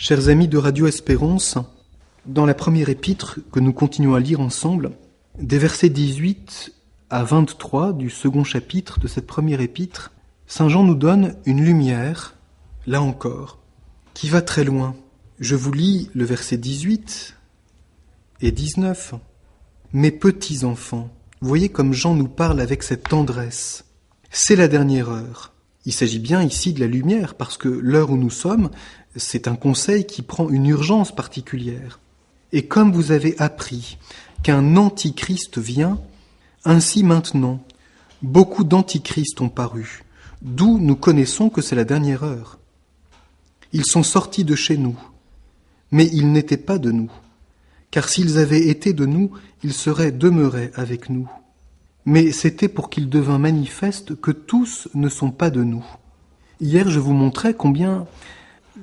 Chers amis de Radio Espérance, dans la première épître que nous continuons à lire ensemble, des versets 18 à 23 du second chapitre de cette première épître, Saint Jean nous donne une lumière, là encore, qui va très loin. Je vous lis le verset 18 et 19. Mes petits enfants, vous voyez comme Jean nous parle avec cette tendresse. C'est la dernière heure. Il s'agit bien ici de la lumière, parce que l'heure où nous sommes, c'est un conseil qui prend une urgence particulière. Et comme vous avez appris qu'un antichrist vient, ainsi maintenant, beaucoup d'antichrists ont paru, d'où nous connaissons que c'est la dernière heure. Ils sont sortis de chez nous, mais ils n'étaient pas de nous, car s'ils avaient été de nous, ils seraient demeurés avec nous. Mais c'était pour qu'il devînt manifeste que tous ne sont pas de nous. Hier, je vous montrais combien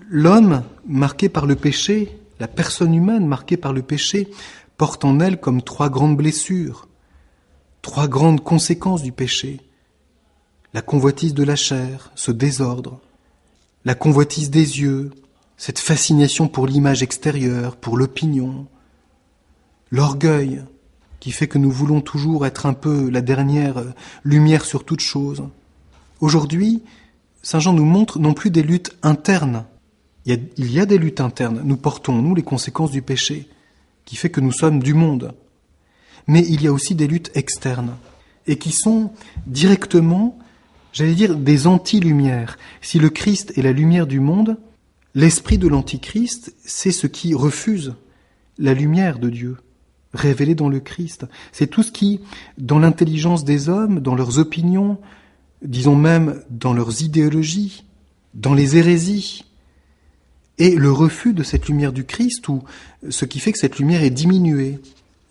l'homme marqué par le péché, la personne humaine marquée par le péché, porte en elle comme trois grandes blessures, trois grandes conséquences du péché. La convoitise de la chair, ce désordre, la convoitise des yeux, cette fascination pour l'image extérieure, pour l'opinion, l'orgueil, qui fait que nous voulons toujours être un peu la dernière lumière sur toute chose. Aujourd'hui, Saint Jean nous montre non plus des luttes internes. Il y a des luttes internes. Nous portons, nous, les conséquences du péché, qui fait que nous sommes du monde. Mais il y a aussi des luttes externes, et qui sont directement, j'allais dire, des anti-lumières. Si le Christ est la lumière du monde, l'esprit de l'antichrist, c'est ce qui refuse la lumière de Dieu, révélée dans le Christ. C'est tout ce qui, dans l'intelligence des hommes, dans leurs opinions, disons même dans leurs idéologies, dans les hérésies, et le refus de cette lumière du Christ, ou ce qui fait que cette lumière est diminuée.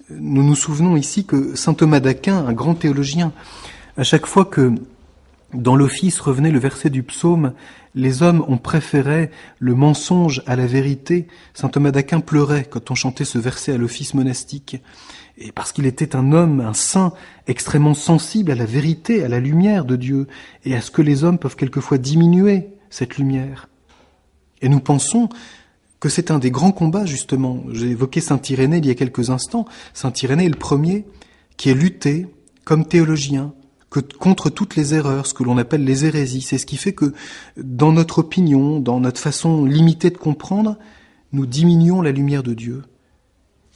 Nous nous souvenons ici que saint Thomas d'Aquin, un grand théologien, à chaque fois que dans l'office revenait le verset du psaume « Les hommes ont préféré le mensonge à la vérité », saint Thomas d'Aquin pleurait quand on chantait ce verset à l'office monastique. Et parce qu'il était un homme, un saint, extrêmement sensible à la vérité, à la lumière de Dieu, et à ce que les hommes peuvent quelquefois diminuer cette lumière. Et nous pensons que c'est un des grands combats, justement. J'ai évoqué saint Irénée il y a quelques instants. Saint Irénée est le premier qui est lutté comme théologien contre toutes les erreurs, ce que l'on appelle les hérésies. C'est ce qui fait que dans notre opinion, dans notre façon limitée de comprendre, nous diminuons la lumière de Dieu.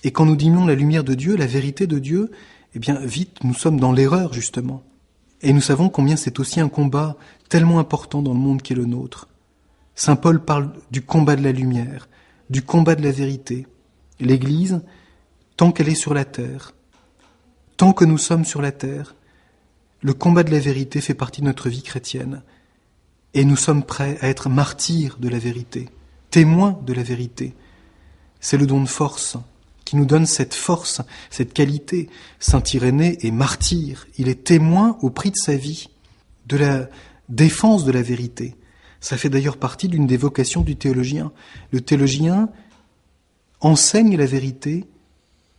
Et quand nous diminuons la lumière de Dieu, la vérité de Dieu, eh bien vite nous sommes dans l'erreur, justement. Et nous savons combien c'est aussi un combat tellement important dans le monde qui est le nôtre. Saint Paul parle du combat de la lumière, du combat de la vérité. L'Église, tant qu'elle est sur la terre, tant que nous sommes sur la terre, le combat de la vérité fait partie de notre vie chrétienne. Et nous sommes prêts à être martyrs de la vérité, témoins de la vérité. C'est le don de force qui nous donne cette force, cette qualité. Saint Irénée est martyr, il est témoin au prix de sa vie de la défense de la vérité. Ça fait d'ailleurs partie d'une des vocations du théologien. Le théologien enseigne la vérité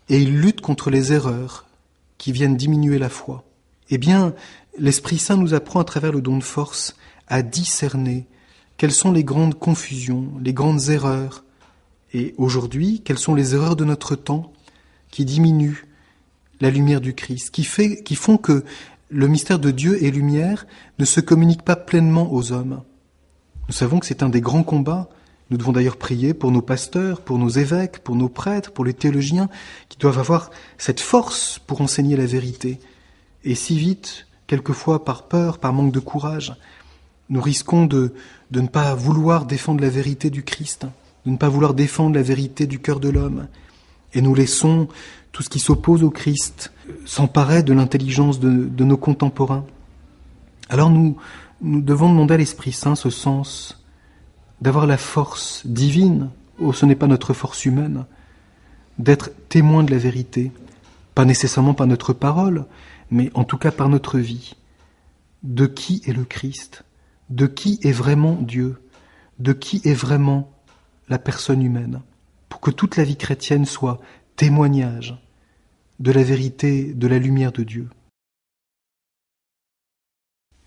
et il lutte contre les erreurs qui viennent diminuer la foi. Eh bien, l'Esprit Saint nous apprend à travers le don de force à discerner quelles sont les grandes confusions, les grandes erreurs. Et aujourd'hui, quelles sont les erreurs de notre temps qui diminuent la lumière du Christ, qui font que le mystère de Dieu et lumière ne se communique pas pleinement aux hommes. Nous savons que c'est un des grands combats. Nous devons d'ailleurs prier pour nos pasteurs, pour nos évêques, pour nos prêtres, pour les théologiens, qui doivent avoir cette force pour enseigner la vérité. Et si vite, quelquefois par peur, par manque de courage, nous risquons de ne pas vouloir défendre la vérité du Christ, de ne pas vouloir défendre la vérité du cœur de l'homme. Et nous laissons tout ce qui s'oppose au Christ s'emparer de l'intelligence de nos contemporains. Alors nous devons demander à l'Esprit Saint ce sens, d'avoir la force divine, ce n'est pas notre force humaine, d'être témoin de la vérité, pas nécessairement par notre parole, mais en tout cas par notre vie. De qui est le Christ? De qui est vraiment Dieu? De qui est vraiment la personne humaine? Pour que toute la vie chrétienne soit témoignage de la vérité, de la lumière de Dieu.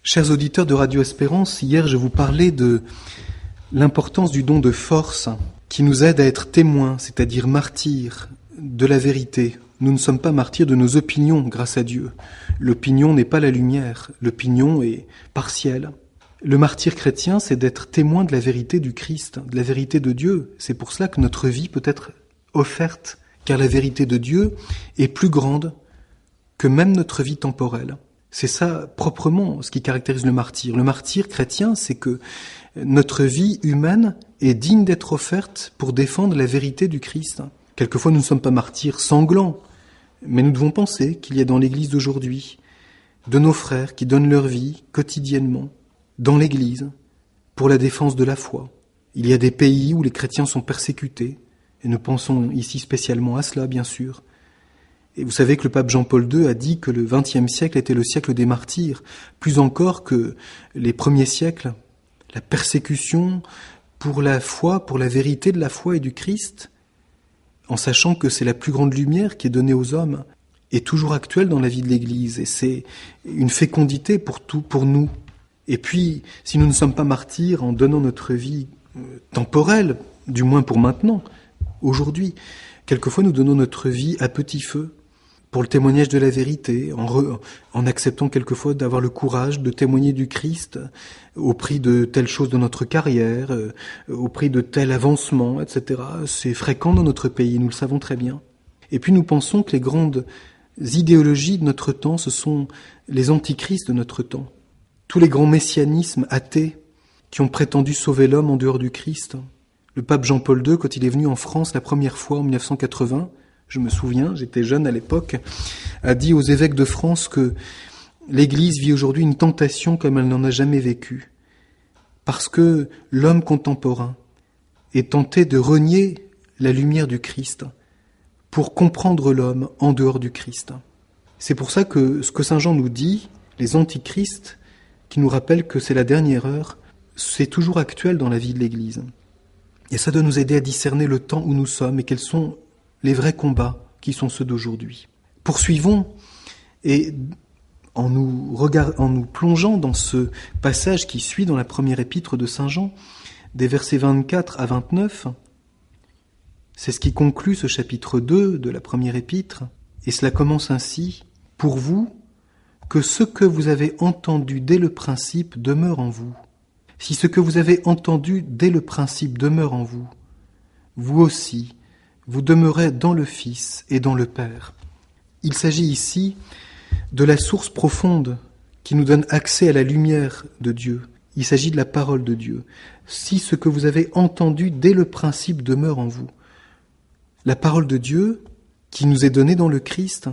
Chers auditeurs de Radio Espérance, hier je vous parlais de l'importance du don de force qui nous aide à être témoins, c'est-à-dire martyrs de la vérité. Nous ne sommes pas martyrs de nos opinions, grâce à Dieu. L'opinion n'est pas la lumière, l'opinion est partielle. Le martyr chrétien, c'est d'être témoin de la vérité du Christ, de la vérité de Dieu. C'est pour cela que notre vie peut être offerte, car la vérité de Dieu est plus grande que même notre vie temporelle. C'est ça, proprement, ce qui caractérise le martyr. Le martyr chrétien, c'est que notre vie humaine est digne d'être offerte pour défendre la vérité du Christ. Quelquefois, nous ne sommes pas martyrs sanglants, mais nous devons penser qu'il y a dans l'Église d'aujourd'hui de nos frères qui donnent leur vie quotidiennement dans l'Église pour la défense de la foi. Il y a des pays où les chrétiens sont persécutés, et nous pensons ici spécialement à cela, bien sûr. Et vous savez que le pape Jean-Paul II a dit que le XXe siècle était le siècle des martyrs, plus encore que les premiers siècles. La persécution pour la foi, pour la vérité de la foi et du Christ, en sachant que c'est la plus grande lumière qui est donnée aux hommes, est toujours actuelle dans la vie de l'Église. Et c'est une fécondité pour nous. Et puis, si nous ne sommes pas martyrs en donnant notre vie temporelle, du moins pour maintenant, aujourd'hui, quelquefois nous donnons notre vie à petit feu pour le témoignage de la vérité, en acceptant quelquefois d'avoir le courage de témoigner du Christ au prix de telle chose dans notre carrière, au prix de tel avancement, etc. C'est fréquent dans notre pays, nous le savons très bien. Et puis nous pensons que les grandes idéologies de notre temps, ce sont les antichrists de notre temps. Tous les grands messianismes athées qui ont prétendu sauver l'homme en dehors du Christ. Le pape Jean-Paul II, quand il est venu en France la première fois en 1980, je me souviens, j'étais jeune à l'époque, a dit aux évêques de France que l'Église vit aujourd'hui une tentation comme elle n'en a jamais vécu. Parce que l'homme contemporain est tenté de renier la lumière du Christ pour comprendre l'homme en dehors du Christ. C'est pour ça que ce que Saint Jean nous dit, les antichrists, qui nous rappellent que c'est la dernière heure, c'est toujours actuel dans la vie de l'Église. Et ça doit nous aider à discerner le temps où nous sommes et quels sont les vrais combats qui sont ceux d'aujourd'hui. Poursuivons, et en nous plongeant dans ce passage qui suit dans la première épître de Saint Jean, des versets 24 à 29, c'est ce qui conclut ce chapitre 2 de la première épître, et cela commence ainsi: « Pour vous, que ce que vous avez entendu dès le principe demeure en vous. Si ce que vous avez entendu dès le principe demeure en vous, vous aussi, vous demeurez dans le Fils et dans le Père. » Il s'agit ici de la source profonde qui nous donne accès à la lumière de Dieu. Il s'agit de la parole de Dieu. Si ce que vous avez entendu dès le principe demeure en vous. La parole de Dieu qui nous est donnée dans le Christ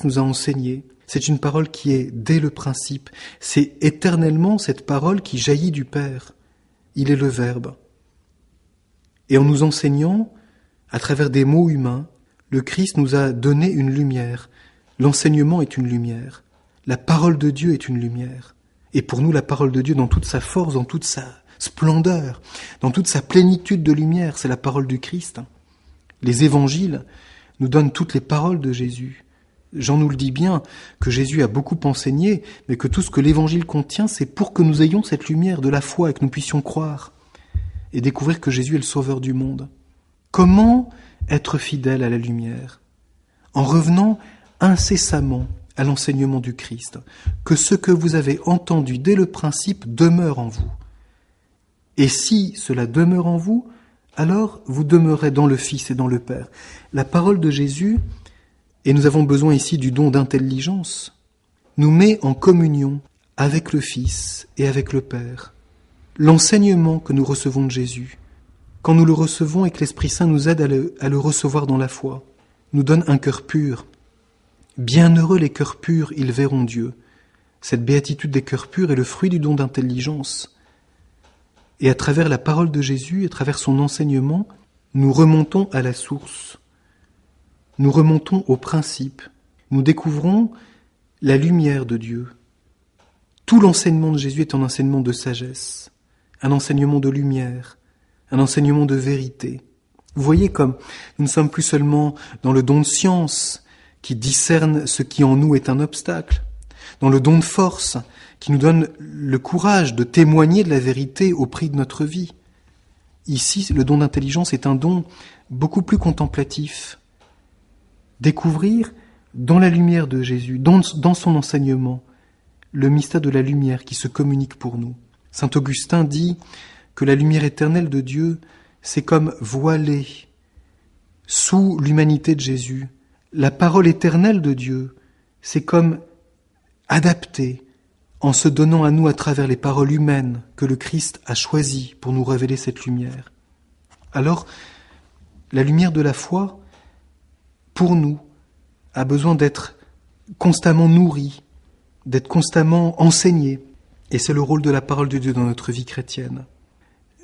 nous a enseigné. C'est une parole qui est dès le principe. C'est éternellement cette parole qui jaillit du Père. Il est le Verbe. Et en nous enseignant, à travers des mots humains, le Christ nous a donné une lumière. L'enseignement est une lumière. La parole de Dieu est une lumière. Et pour nous, la parole de Dieu, dans toute sa force, dans toute sa splendeur, dans toute sa plénitude de lumière, c'est la parole du Christ. Les évangiles nous donnent toutes les paroles de Jésus. Jean nous le dit bien, que Jésus a beaucoup enseigné, mais que tout ce que l'évangile contient, c'est pour que nous ayons cette lumière de la foi et que nous puissions croire et découvrir que Jésus est le sauveur du monde. Comment être fidèle à la lumière? En revenant incessamment à l'enseignement du Christ, que ce que vous avez entendu dès le principe demeure en vous. Et si cela demeure en vous, alors vous demeurez dans le Fils et dans le Père. La parole de Jésus, et nous avons besoin ici du don d'intelligence, nous met en communion avec le Fils et avec le Père. L'enseignement que nous recevons de Jésus, quand nous le recevons et que l'Esprit Saint nous aide à le recevoir dans la foi, nous donne un cœur pur. Bienheureux les cœurs purs, ils verront Dieu. Cette béatitude des cœurs purs est le fruit du don d'intelligence. Et à travers la parole de Jésus, à travers son enseignement, nous remontons à la source. Nous remontons au principe. Nous découvrons la lumière de Dieu. Tout l'enseignement de Jésus est un enseignement de sagesse, un enseignement de lumière, un enseignement de vérité. Vous voyez comme nous ne sommes plus seulement dans le don de science qui discerne ce qui en nous est un obstacle, dans le don de force qui nous donne le courage de témoigner de la vérité au prix de notre vie. Ici, le don d'intelligence est un don beaucoup plus contemplatif. Découvrir dans la lumière de Jésus, dans son enseignement, le mystère de la lumière qui se communique pour nous. Saint Augustin dit que la lumière éternelle de Dieu, c'est comme voilée sous l'humanité de Jésus. La parole éternelle de Dieu, c'est comme adaptée en se donnant à nous à travers les paroles humaines que le Christ a choisies pour nous révéler cette lumière. Alors, la lumière de la foi, pour nous, a besoin d'être constamment nourrie, d'être constamment enseignée. Et c'est le rôle de la parole de Dieu dans notre vie chrétienne.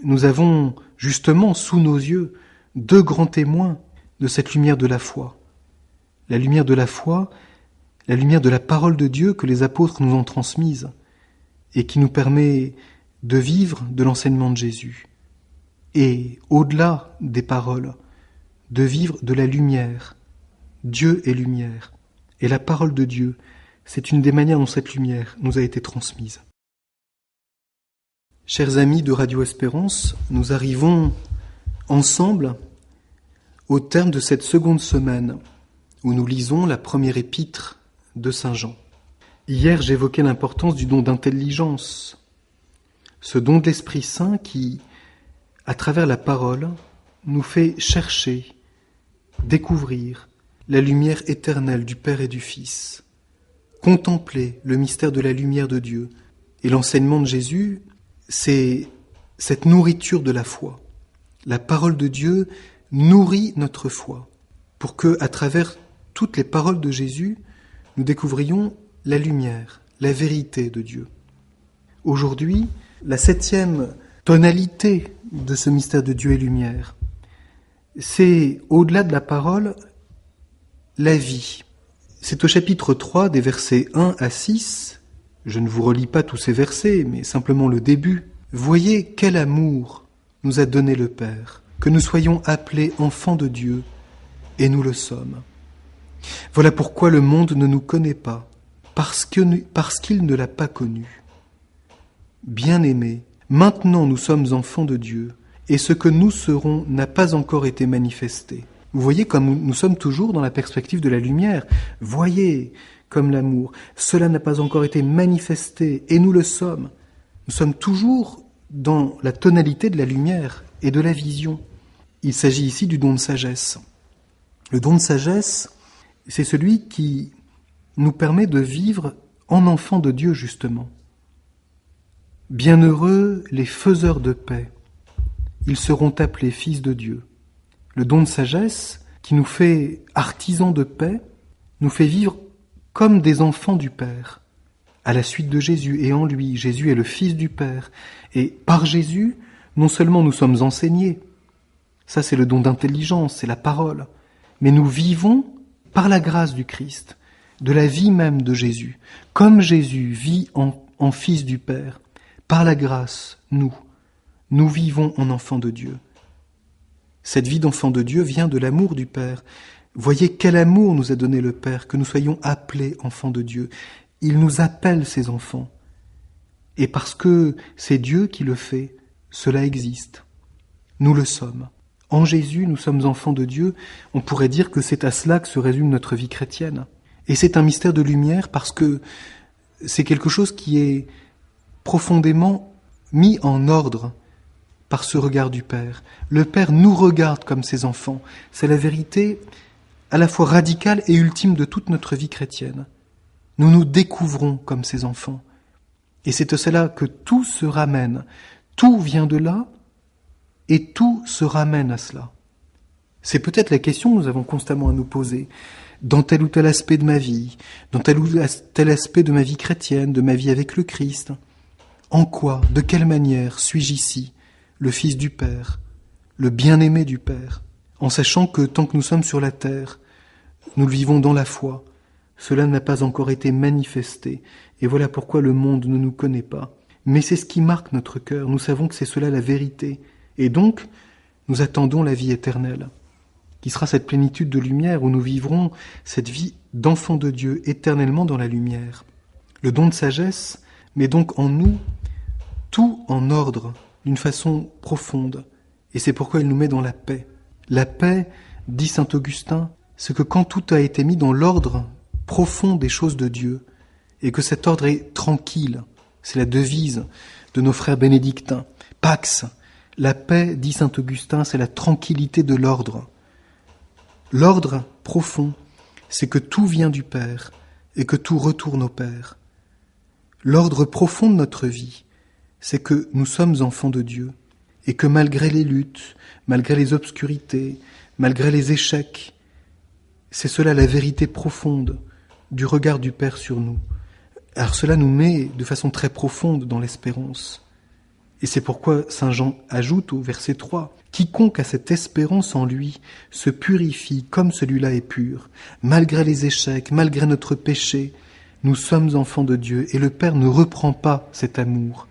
Nous avons justement sous nos yeux deux grands témoins de cette lumière de la foi. La lumière de la foi, la lumière de la parole de Dieu que les apôtres nous ont transmise et qui nous permet de vivre de l'enseignement de Jésus. Et au-delà des paroles, de vivre de la lumière. Dieu est lumière. Et la parole de Dieu, c'est une des manières dont cette lumière nous a été transmise. Chers amis de Radio Espérance, nous arrivons ensemble au terme de cette seconde semaine où nous lisons la première épître de Saint Jean. Hier, j'évoquais l'importance du don d'intelligence, ce don de l'Esprit Saint qui, à travers la parole, nous fait chercher, découvrir la lumière éternelle du Père et du Fils, contempler le mystère de la lumière de Dieu. Et l'enseignement de Jésus, c'est cette nourriture de la foi. La parole de Dieu nourrit notre foi pour que, à travers toutes les paroles de Jésus, nous découvrions la lumière, la vérité de Dieu. Aujourd'hui, la 7e tonalité de ce mystère de Dieu et lumière, c'est, au-delà de la parole, la vie. C'est au chapitre 3, des versets 1 à 6. Je ne vous relis pas tous ces versets, mais simplement le début. Voyez quel amour nous a donné le Père, que nous soyons appelés enfants de Dieu, et nous le sommes. Voilà pourquoi le monde ne nous connaît pas, parce qu'il ne l'a pas connu. Bien-aimés, maintenant nous sommes enfants de Dieu, et ce que nous serons n'a pas encore été manifesté. Vous voyez comme nous sommes toujours dans la perspective de la lumière. Voyez comme l'amour. Cela n'a pas encore été manifesté, et nous le sommes. Nous sommes toujours dans la tonalité de la lumière et de la vision. Il s'agit ici du don de sagesse. Le don de sagesse, c'est celui qui nous permet de vivre en enfants de Dieu, justement. Bienheureux les faiseurs de paix, ils seront appelés fils de Dieu. Le don de sagesse, qui nous fait artisans de paix, nous fait vivre comme des enfants du Père, à la suite de Jésus et en lui. Jésus est le Fils du Père. Et par Jésus, non seulement nous sommes enseignés, ça c'est le don d'intelligence, c'est la parole, mais nous vivons par la grâce du Christ, de la vie même de Jésus. Comme Jésus vit en Fils du Père, par la grâce, nous vivons en enfants de Dieu. Cette vie d'enfant de Dieu vient de l'amour du Père. Voyez quel amour nous a donné le Père, que nous soyons appelés enfants de Dieu. Il nous appelle ses enfants. Et parce que c'est Dieu qui le fait, cela existe. Nous le sommes. En Jésus, nous sommes enfants de Dieu. On pourrait dire que c'est à cela que se résume notre vie chrétienne. Et c'est un mystère de lumière parce que c'est quelque chose qui est profondément mis en ordre par ce regard du Père. Le Père nous regarde comme ses enfants. C'est la vérité à la fois radicale et ultime de toute notre vie chrétienne. Nous nous découvrons comme ses enfants. Et c'est de cela que tout se ramène. Tout vient de là et tout se ramène à cela. C'est peut-être la question que nous avons constamment à nous poser. Dans tel ou tel aspect de ma vie, dans tel ou tel aspect de ma vie chrétienne, de ma vie avec le Christ, en quoi, de quelle manière suis-je ici, le Fils du Père, le bien-aimé du Père, en sachant que tant que nous sommes sur la terre, nous le vivons dans la foi. Cela n'a pas encore été manifesté, et voilà pourquoi le monde ne nous connaît pas. Mais c'est ce qui marque notre cœur, nous savons que c'est cela la vérité, et donc nous attendons la vie éternelle, qui sera cette plénitude de lumière où nous vivrons cette vie d'enfant de Dieu éternellement dans la lumière. Le don de sagesse met donc en nous tout en ordre, d'une façon profonde, Et c'est pourquoi il nous met dans la paix. La paix, dit saint Augustin, c'est que quand tout a été mis dans l'ordre profond des choses de Dieu, et que cet ordre est tranquille, c'est la devise de nos frères bénédictins. Pax, la paix, dit saint Augustin, c'est la tranquillité de l'ordre. L'ordre profond, c'est que tout vient du Père et que tout retourne au Père. L'ordre profond de notre vie, c'est que nous sommes enfants de Dieu et que malgré les luttes, malgré les obscurités, malgré les échecs, c'est cela la vérité profonde du regard du Père sur nous. Alors cela nous met de façon très profonde dans l'espérance. Et c'est pourquoi saint Jean ajoute au verset 3 « Quiconque a cette espérance en lui se purifie comme celui-là est pur. Malgré les échecs, malgré notre péché, nous sommes enfants de Dieu et le Père ne reprend pas cet amour. »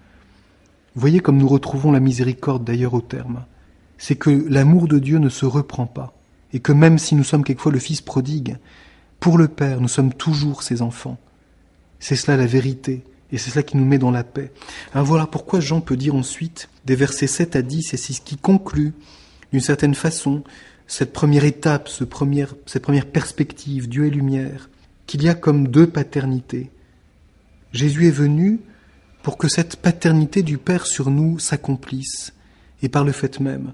Vous voyez comme nous retrouvons la miséricorde d'ailleurs au terme. C'est que l'amour de Dieu ne se reprend pas et que même si nous sommes quelquefois le Fils prodigue, pour le Père, nous sommes toujours ses enfants. C'est cela la vérité. Et c'est cela qui nous met dans la paix. Alors voilà pourquoi Jean peut dire ensuite, des versets 7 à 10, et c'est ce qui conclut, d'une certaine façon, cette première étape, cette première perspective, Dieu et lumière, qu'il y a comme deux paternités. Jésus est venu pour que cette paternité du Père sur nous s'accomplisse. Et par le fait même,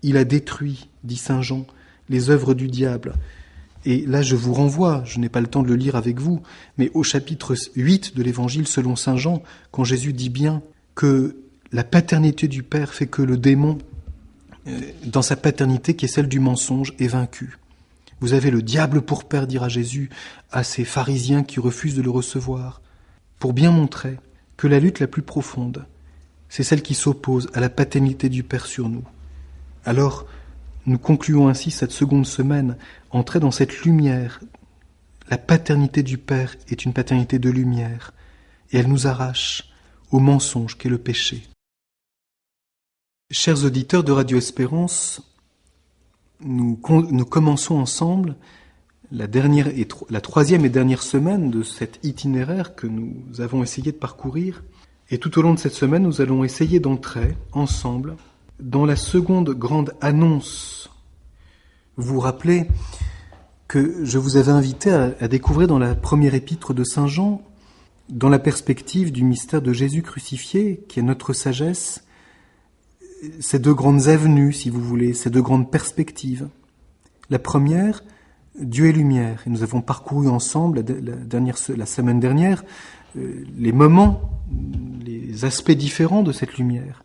il a détruit, dit saint Jean, les œuvres du diable. Et là, je vous renvoie, je n'ai pas le temps de le lire avec vous, mais au chapitre 8 de l'Évangile selon saint Jean, quand Jésus dit bien que la paternité du Père fait que le démon, dans sa paternité qui est celle du mensonge, est vaincu. Vous avez le diable pour père, dira Jésus à ces pharisiens qui refusent de le recevoir, pour bien montrer que la lutte la plus profonde, c'est celle qui s'oppose à la paternité du Père sur nous. Alors, nous concluons ainsi cette seconde semaine, entrer dans cette lumière. La paternité du Père est une paternité de lumière, et elle nous arrache au mensonge qu'est le péché. Chers auditeurs de Radio Espérance, nous commençons ensemble la troisième et dernière semaine de cet itinéraire que nous avons essayé de parcourir. Et tout au long de cette semaine, nous allons essayer d'entrer ensemble dans la seconde grande annonce. Vous vous rappelez que je vous avais invité à découvrir dans la première épître de saint Jean, dans la perspective du mystère de Jésus crucifié, qui est notre sagesse, ces deux grandes avenues, si vous voulez, ces deux grandes perspectives. La première, Dieu est lumière. Et nous avons parcouru ensemble la semaine dernière les moments, les aspects différents de cette lumière.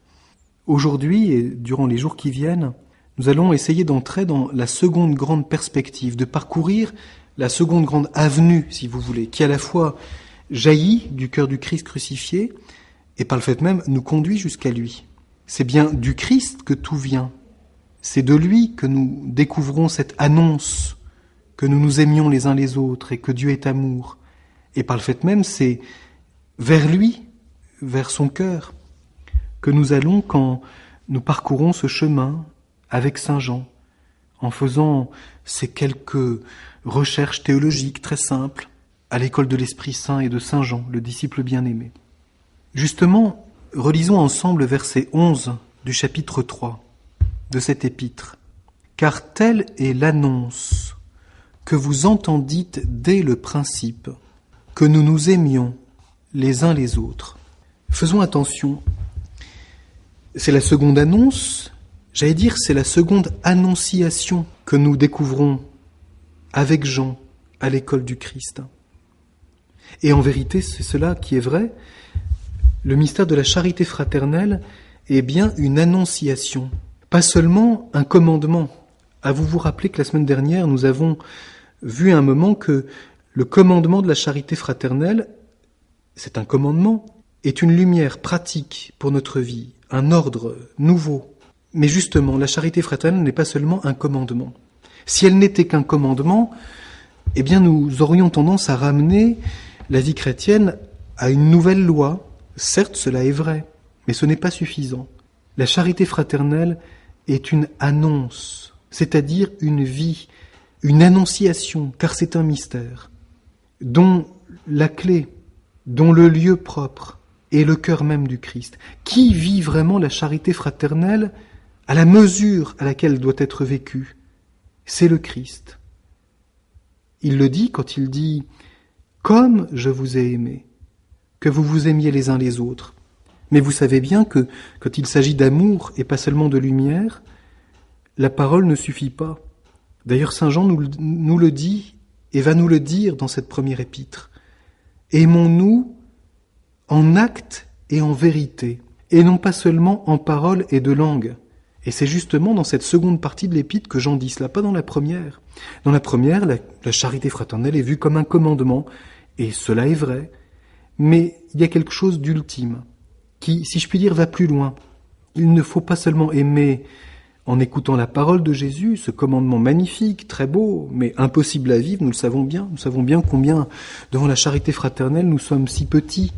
Aujourd'hui et durant les jours qui viennent, nous allons essayer d'entrer dans la seconde grande perspective, de parcourir la seconde grande avenue, si vous voulez, qui à la fois jaillit du cœur du Christ crucifié et par le fait même nous conduit jusqu'à lui. C'est bien du Christ que tout vient. C'est de lui que nous découvrons cette annonce que nous nous aimions les uns les autres et que Dieu est amour. Et par le fait même, c'est vers lui, vers son cœur, que nous allons quand nous parcourons ce chemin avec saint Jean, en faisant ces quelques recherches théologiques très simples à l'école de l'Esprit Saint et de saint Jean, le disciple bien-aimé. Justement, relisons ensemble le verset 11 du chapitre 3 de cette épître. « Car telle est l'annonce que vous entendîtes dès le principe, que nous nous aimions les uns les autres. » Faisons attention. C'est la seconde annonce, j'allais dire c'est la seconde annonciation que nous découvrons avec Jean à l'école du Christ. Et en vérité, c'est cela qui est vrai. Le mystère de la charité fraternelle est bien une annonciation, pas seulement un commandement. Vous vous rappelez que la semaine dernière, nous avons vu à un moment que le commandement de la charité fraternelle, c'est un commandement, est une lumière pratique pour notre vie, un ordre nouveau. Mais justement, la charité fraternelle n'est pas seulement un commandement. Si elle n'était qu'un commandement, eh bien nous aurions tendance à ramener la vie chrétienne à une nouvelle loi. Certes, cela est vrai, mais ce n'est pas suffisant. La charité fraternelle est une annonce, c'est-à-dire une vie, une annonciation, car c'est un mystère, dont la clé, dont le lieu propre est le cœur même du Christ. Qui vit vraiment la charité fraternelle à la mesure à laquelle elle doit être vécue, c'est le Christ. Il le dit quand il dit « Comme je vous ai aimé », que vous vous aimiez les uns les autres. Mais vous savez bien que quand il s'agit d'amour et pas seulement de lumière, la parole ne suffit pas. D'ailleurs, saint Jean nous le dit et va nous le dire dans cette première épître. Aimons-nous en acte et en vérité, et non pas seulement en parole et de langue. Et c'est justement dans cette seconde partie de l'épître que Jean dit cela, pas dans la première. Dans la première, la charité fraternelle est vue comme un commandement, et cela est vrai. Mais il y a quelque chose d'ultime, qui, si je puis dire, va plus loin. Il ne faut pas seulement aimer en écoutant la parole de Jésus, ce commandement magnifique, très beau, mais impossible à vivre, nous le savons bien. Nous savons bien combien, devant la charité fraternelle, nous sommes si petits.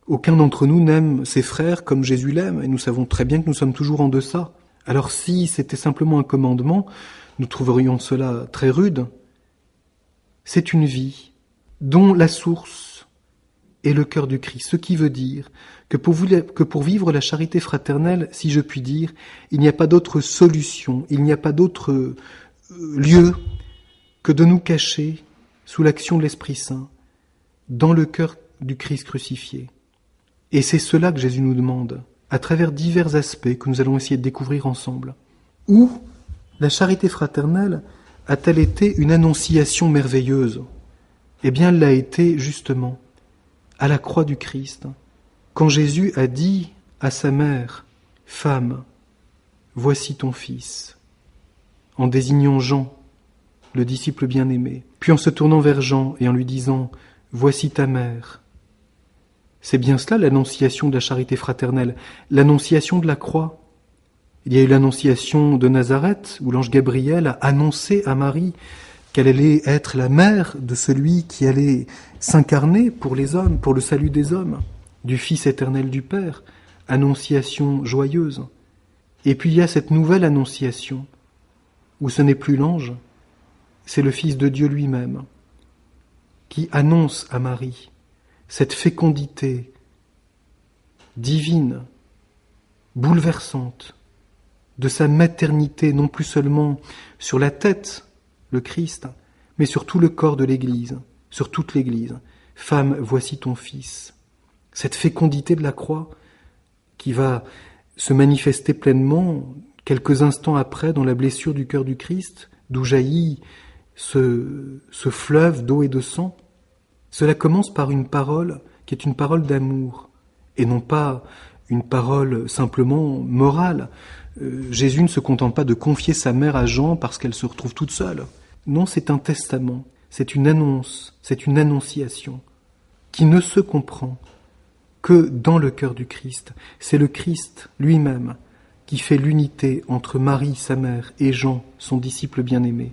Aucun d'entre nous n'aime ses frères comme Jésus l'aime, et nous savons très bien que nous sommes toujours en deçà. Alors si c'était simplement un commandement, nous trouverions cela très rude. C'est une vie dont la source est le cœur du Christ, ce qui veut dire que pour vivre la charité fraternelle, si je puis dire, il n'y a pas d'autre solution, il n'y a pas d'autre lieu que de nous cacher sous l'action de l'Esprit Saint, dans le cœur du Christ crucifié. Et c'est cela que Jésus nous demande, à travers divers aspects que nous allons essayer de découvrir ensemble. Où la charité fraternelle a-t-elle été une annonciation merveilleuse ? Eh bien, elle l'a été justement à la croix du Christ, quand Jésus a dit à sa mère, « Femme, voici ton fils », en désignant Jean, le disciple bien-aimé, puis en se tournant vers Jean et en lui disant « Voici ta mère ». C'est bien cela l'annonciation de la charité fraternelle, l'annonciation de la croix. Il y a eu l'annonciation de Nazareth, où l'ange Gabriel a annoncé à Marie qu'elle allait être la mère de celui qui allait s'incarner pour les hommes, pour le salut des hommes, du Fils éternel du Père, annonciation joyeuse. Et puis il y a cette nouvelle annonciation, où ce n'est plus l'ange, c'est le Fils de Dieu lui-même, qui annonce à Marie cette fécondité divine, bouleversante, de sa maternité, non plus seulement sur la tête, le Christ, mais sur tout le corps de l'Église, sur toute l'Église. Femme, voici ton fils. Cette fécondité de la croix qui va se manifester pleinement quelques instants après dans la blessure du cœur du Christ, d'où jaillit ce fleuve d'eau et de sang. Cela commence par une parole qui est une parole d'amour, et non pas une parole simplement morale. Jésus ne se contente pas de confier sa mère à Jean parce qu'elle se retrouve toute seule. Non, c'est un testament, c'est une annonce, c'est une annonciation qui ne se comprend que dans le cœur du Christ. C'est le Christ lui-même qui fait l'unité entre Marie, sa mère, et Jean, son disciple bien-aimé.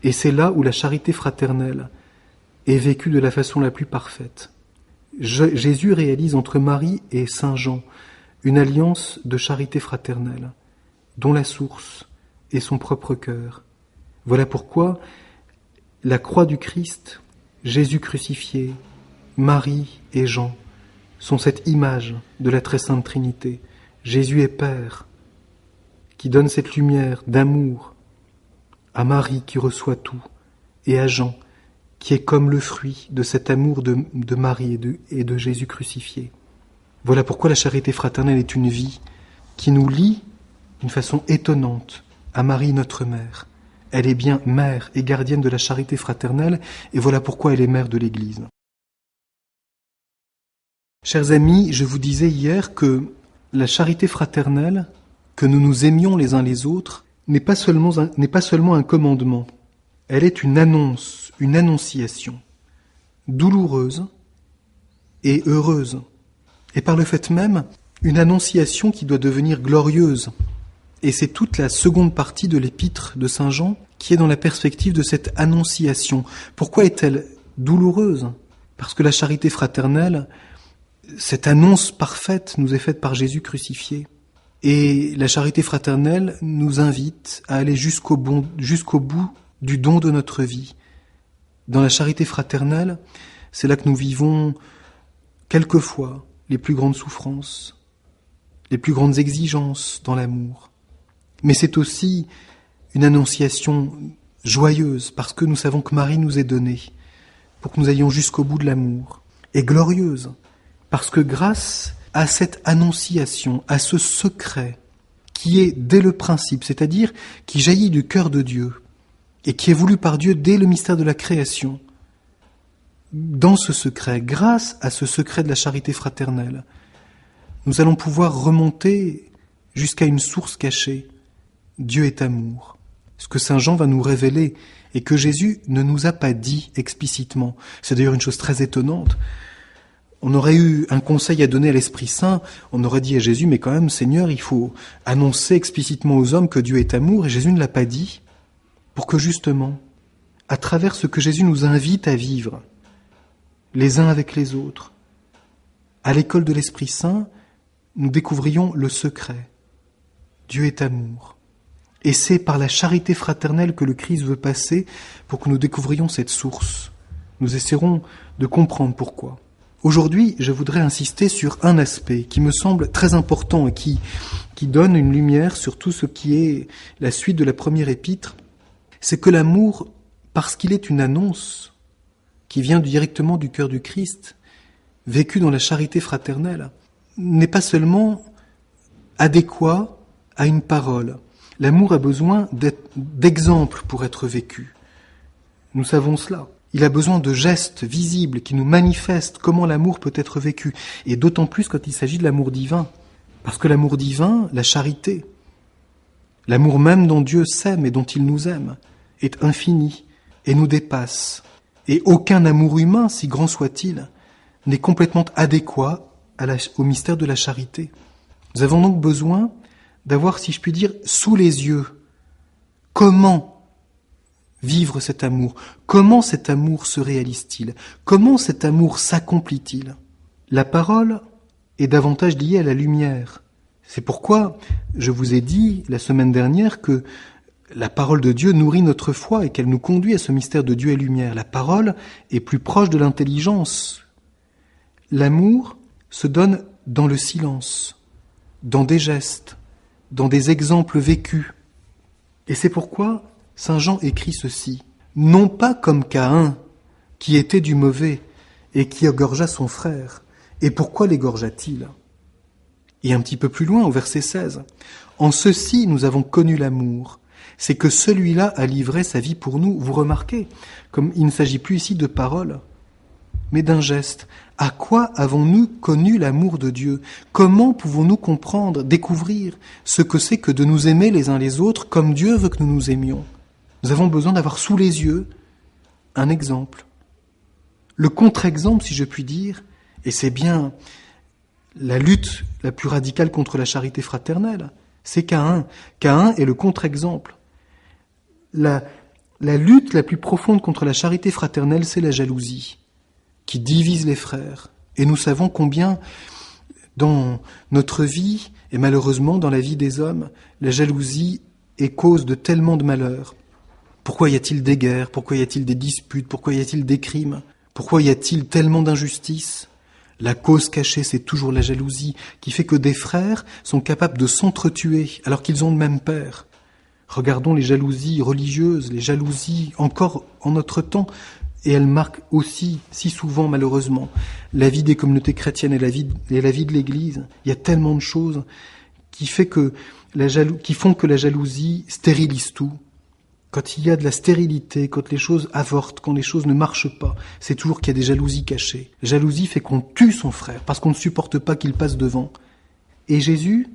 Et c'est là où la charité fraternelle est vécue de la façon la plus parfaite. Jésus réalise entre Marie et Saint Jean une alliance de charité fraternelle, dont la source est son propre cœur. Voilà pourquoi la croix du Christ, Jésus crucifié, Marie et Jean sont cette image de la très sainte Trinité. Jésus est Père, qui donne cette lumière d'amour à Marie qui reçoit tout, et à Jean, qui est comme le fruit de cet amour de Marie et de Jésus crucifié. Voilà pourquoi la charité fraternelle est une vie qui nous lie d'une façon étonnante à Marie notre mère. Elle est bien mère et gardienne de la charité fraternelle, et voilà pourquoi elle est mère de l'Église. Chers amis, je vous disais hier que la charité fraternelle, que nous nous aimions les uns les autres, n'est pas seulement un commandement. Elle est une annonce, une annonciation, douloureuse et heureuse. Et par le fait même, une annonciation qui doit devenir glorieuse. Et c'est toute la seconde partie de l'épître de Saint Jean qui est dans la perspective de cette annonciation. Pourquoi est-elle douloureuse ? Parce que la charité fraternelle, cette annonce parfaite nous est faite par Jésus crucifié. Et la charité fraternelle nous invite à aller jusqu'au bout du don de notre vie. Dans la charité fraternelle, c'est là que nous vivons quelquefois les plus grandes souffrances, les plus grandes exigences dans l'amour. Mais c'est aussi une annonciation joyeuse, parce que nous savons que Marie nous est donnée, pour que nous allions jusqu'au bout de l'amour, et glorieuse, parce que grâce à cette annonciation, à ce secret, qui est dès le principe, c'est-à-dire qui jaillit du cœur de Dieu, et qui est voulu par Dieu dès le mystère de la création, dans ce secret, grâce à ce secret de la charité fraternelle, nous allons pouvoir remonter jusqu'à une source cachée. Dieu est amour. Ce que saint Jean va nous révéler et que Jésus ne nous a pas dit explicitement. C'est d'ailleurs une chose très étonnante. On aurait eu un conseil à donner à l'Esprit Saint, on aurait dit à Jésus, mais quand même, Seigneur, il faut annoncer explicitement aux hommes que Dieu est amour, et Jésus ne l'a pas dit, pour que justement, à travers ce que Jésus nous invite à vivre, les uns avec les autres, à l'école de l'Esprit Saint, nous découvrions le secret. Dieu est amour. Et c'est par la charité fraternelle que le Christ veut passer pour que nous découvrions cette source. Nous essaierons de comprendre pourquoi. Aujourd'hui, je voudrais insister sur un aspect qui me semble très important et qui donne une lumière sur tout ce qui est la suite de la première épître. C'est que l'amour, parce qu'il est une annonce qui vient directement du cœur du Christ, vécu dans la charité fraternelle, n'est pas seulement adéquat à une parole. L'amour a besoin d'exemples pour être vécu. Nous savons cela. Il a besoin de gestes visibles qui nous manifestent comment l'amour peut être vécu. Et d'autant plus quand il s'agit de l'amour divin. Parce que l'amour divin, la charité, l'amour même dont Dieu s'aime et dont il nous aime, est infini et nous dépasse. Et aucun amour humain, si grand soit-il, n'est complètement adéquat au mystère de la charité. Nous avons donc besoin d'avoir, si je puis dire, sous les yeux comment vivre cet amour, comment cet amour se réalise-t-il, comment cet amour s'accomplit-il. La parole est davantage liée à la lumière. C'est pourquoi je vous ai dit la semaine dernière que la parole de Dieu nourrit notre foi et qu'elle nous conduit à ce mystère de Dieu et lumière. La parole est plus proche de l'intelligence. L'amour se donne dans le silence, dans des gestes, dans des exemples vécus. Et c'est pourquoi saint Jean écrit ceci, non pas comme Caïn, qui était du mauvais et qui égorgea son frère. Et pourquoi l'égorgea-t-il ? Et un petit peu plus loin, au verset 16, en ceci nous avons connu l'amour, c'est que celui-là a livré sa vie pour nous. Vous remarquez, comme il ne s'agit plus ici de paroles, mais d'un geste. À quoi avons-nous connu l'amour de Dieu ? Comment pouvons-nous comprendre, découvrir ce que c'est que de nous aimer les uns les autres comme Dieu veut que nous nous aimions ? Nous avons besoin d'avoir sous les yeux un exemple. Le contre-exemple, si je puis dire, et c'est bien la lutte la plus radicale contre la charité fraternelle, c'est Caïn. Caïn est le contre-exemple. La lutte la plus profonde contre la charité fraternelle, c'est la jalousie, qui divise les frères. Et nous savons combien, dans notre vie, et malheureusement dans la vie des hommes, la jalousie est cause de tellement de malheurs. Pourquoi y a-t-il des guerres ? Pourquoi y a-t-il des disputes ? Pourquoi y a-t-il des crimes ? Pourquoi y a-t-il tellement d'injustice ? La cause cachée, c'est toujours la jalousie, qui fait que des frères sont capables de s'entretuer alors qu'ils ont le même père. Regardons les jalousies religieuses, les jalousies encore en notre temps, et elles marquent aussi, si souvent malheureusement, la vie des communautés chrétiennes et la vie de l'Église. Il y a tellement de choses qui font que la jalousie stérilise tout. Quand il y a de la stérilité, quand les choses avortent, quand les choses ne marchent pas, c'est toujours qu'il y a des jalousies cachées. La jalousie fait qu'on tue son frère parce qu'on ne supporte pas qu'il passe devant. Et Jésus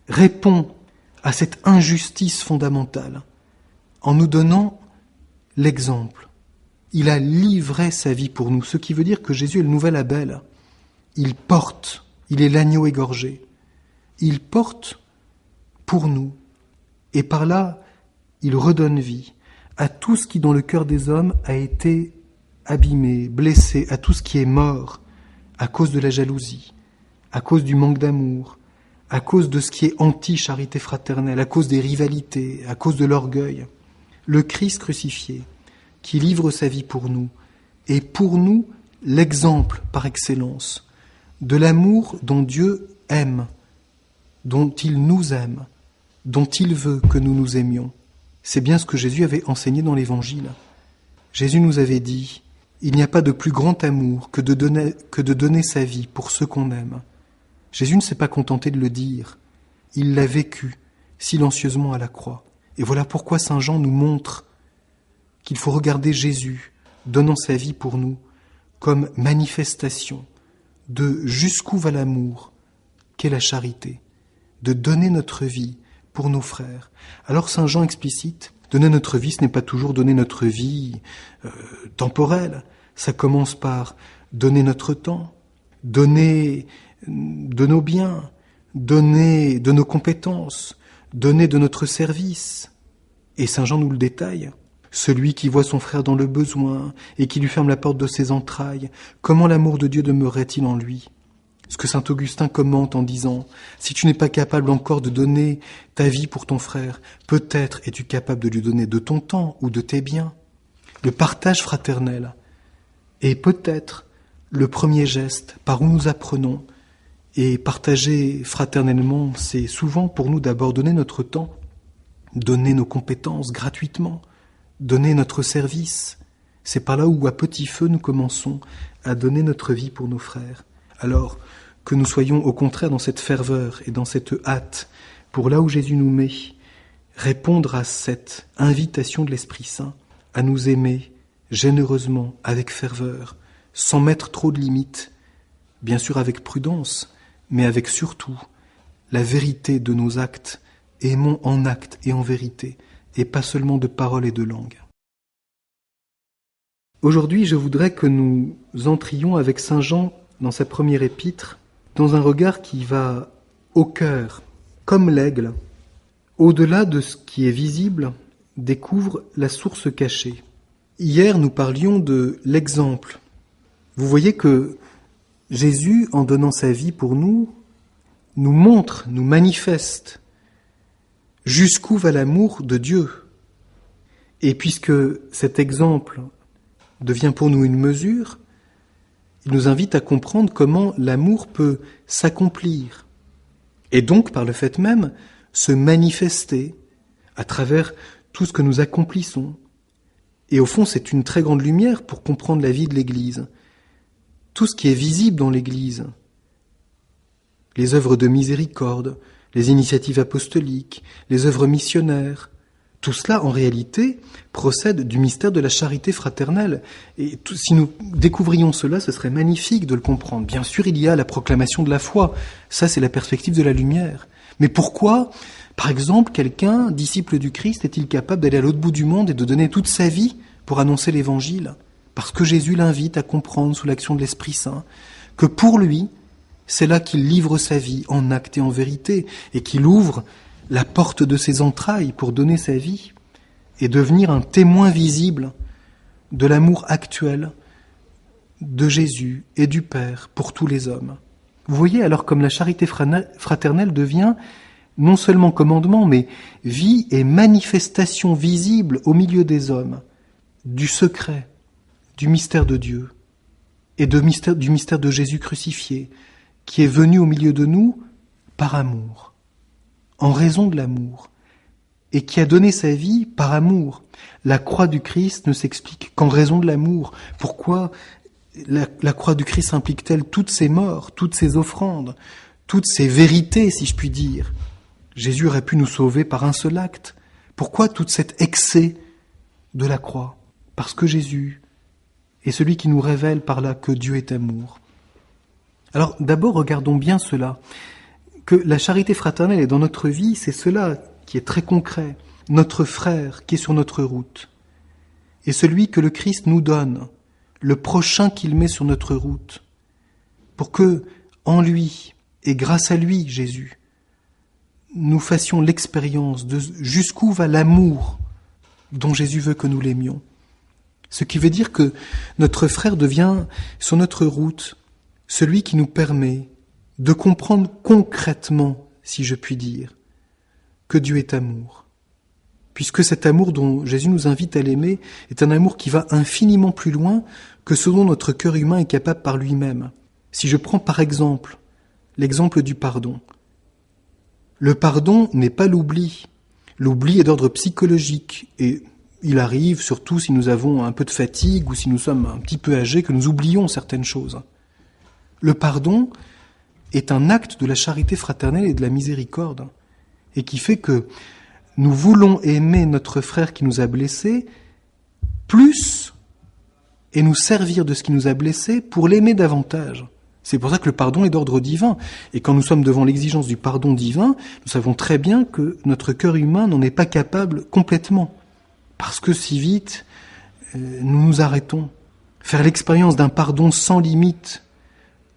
répond à cette injustice fondamentale en nous donnant l'exemple. Il a livré sa vie pour nous, ce qui veut dire que Jésus est le nouvel Abel. Il est l'agneau égorgé. Il porte pour nous. Et par là, il redonne vie à tout ce qui dans le cœur des hommes a été abîmé, blessé, à tout ce qui est mort à cause de la jalousie, à cause du manque d'amour, à cause de ce qui est anti-charité fraternelle, à cause des rivalités, à cause de l'orgueil. Le Christ crucifié, qui livre sa vie pour nous, est pour nous l'exemple par excellence de l'amour dont Dieu aime dont il nous aime, dont il veut que nous nous aimions. C'est bien ce que Jésus avait enseigné dans l'Évangile. Jésus nous avait dit « Il n'y a pas de plus grand amour que de donner sa vie pour ceux qu'on aime. » Jésus ne s'est pas contenté de le dire, il l'a vécu silencieusement à la croix. Et voilà pourquoi Saint Jean nous montre qu'il faut regarder Jésus donnant sa vie pour nous comme manifestation de jusqu'où va l'amour, qu'est la charité, de donner notre vie pour nos frères. Alors Saint Jean explicite, donner notre vie, ce n'est pas toujours donner notre vie temporelle. Ça commence par donner notre temps, donner de nos biens, donner de nos compétences, donner de notre service. Et Saint Jean nous le détaille. Celui qui voit son frère dans le besoin et qui lui ferme la porte de ses entrailles, comment l'amour de Dieu demeurerait-il en lui ? Ce que saint Augustin commente en disant « Si tu n'es pas capable encore de donner ta vie pour ton frère, peut-être es-tu capable de lui donner de ton temps ou de tes biens. » Le partage fraternel est peut-être le premier geste par où nous apprenons. Et partager fraternellement, c'est souvent pour nous d'abord donner notre temps, donner nos compétences gratuitement, donner notre service. C'est par là où, à petit feu, nous commençons à donner notre vie pour nos frères. Alors que nous soyons au contraire dans cette ferveur et dans cette hâte, pour là où Jésus nous met, répondre à cette invitation de l'Esprit Saint, à nous aimer généreusement, avec ferveur, sans mettre trop de limites, bien sûr avec prudence, mais avec surtout la vérité de nos actes. Aimons en acte et en vérité, et pas seulement de paroles et de langue. Aujourd'hui, je voudrais que nous entrions avec Saint Jean dans sa première épître, dans un regard qui va au cœur, comme l'aigle, au-delà de ce qui est visible, découvre la source cachée. Hier, nous parlions de l'exemple. Vous voyez que Jésus, en donnant sa vie pour nous, nous montre, nous manifeste jusqu'où va l'amour de Dieu. Et puisque cet exemple devient pour nous une mesure, il nous invite à comprendre comment l'amour peut s'accomplir et donc, par le fait même, se manifester à travers tout ce que nous accomplissons. Et au fond, c'est une très grande lumière pour comprendre la vie de l'Église. Tout ce qui est visible dans l'Église, les œuvres de miséricorde, les initiatives apostoliques, les œuvres missionnaires, tout cela, en réalité, procède du mystère de la charité fraternelle. Et si nous découvrions cela, ce serait magnifique de le comprendre. Bien sûr, il y a la proclamation de la foi. Ça, c'est la perspective de la lumière. Mais pourquoi, par exemple, quelqu'un, disciple du Christ, est-il capable d'aller à l'autre bout du monde et de donner toute sa vie pour annoncer l'Évangile ? Parce que Jésus l'invite à comprendre, sous l'action de l'Esprit Saint, que pour lui, c'est là qu'il livre sa vie en acte et en vérité, et qu'il ouvre la porte de ses entrailles pour donner sa vie et devenir un témoin visible de l'amour actuel de Jésus et du Père pour tous les hommes. Vous voyez alors comme la charité fraternelle devient non seulement commandement, mais vie et manifestation visible au milieu des hommes du secret, du mystère de Dieu et du mystère de Jésus crucifié, qui est venu au milieu de nous par amour, en raison de l'amour, et qui a donné sa vie par amour. La croix du Christ ne s'explique qu'en raison de l'amour. Pourquoi la croix du Christ implique-t-elle toutes ces morts, toutes ces offrandes, toutes ces vérités, si je puis dire ? Jésus aurait pu nous sauver par un seul acte. Pourquoi tout cet excès de la croix ? Parce que Jésus est celui qui nous révèle par là que Dieu est amour. Alors d'abord, regardons bien cela. Que la charité fraternelle est dans notre vie, c'est cela qui est très concret. Notre frère qui est sur notre route. Et celui que le Christ nous donne, le prochain qu'il met sur notre route. Pour que, en lui, et grâce à lui, Jésus, nous fassions l'expérience de jusqu'où va l'amour dont Jésus veut que nous l'aimions. Ce qui veut dire que notre frère devient, sur notre route, celui qui nous permet de comprendre concrètement, si je puis dire, que Dieu est amour. Puisque cet amour dont Jésus nous invite à l'aimer est un amour qui va infiniment plus loin que ce dont notre cœur humain est capable par lui-même. Si je prends par exemple l'exemple du pardon, Le pardon n'est pas l'oubli. L'oubli est d'ordre psychologique et il arrive, surtout si nous avons un peu de fatigue ou si nous sommes un petit peu âgés, que nous oublions certaines choses. Le pardon est un acte de la charité fraternelle et de la miséricorde et qui fait que nous voulons aimer notre frère qui nous a blessés plus et nous servir de ce qui nous a blessés pour l'aimer davantage. C'est pour ça que le pardon est d'ordre divin. Et quand nous sommes devant l'exigence du pardon divin, nous savons très bien que notre cœur humain n'en est pas capable complètement. Parce que si vite, nous nous arrêtons. Faire l'expérience d'un pardon sans limite,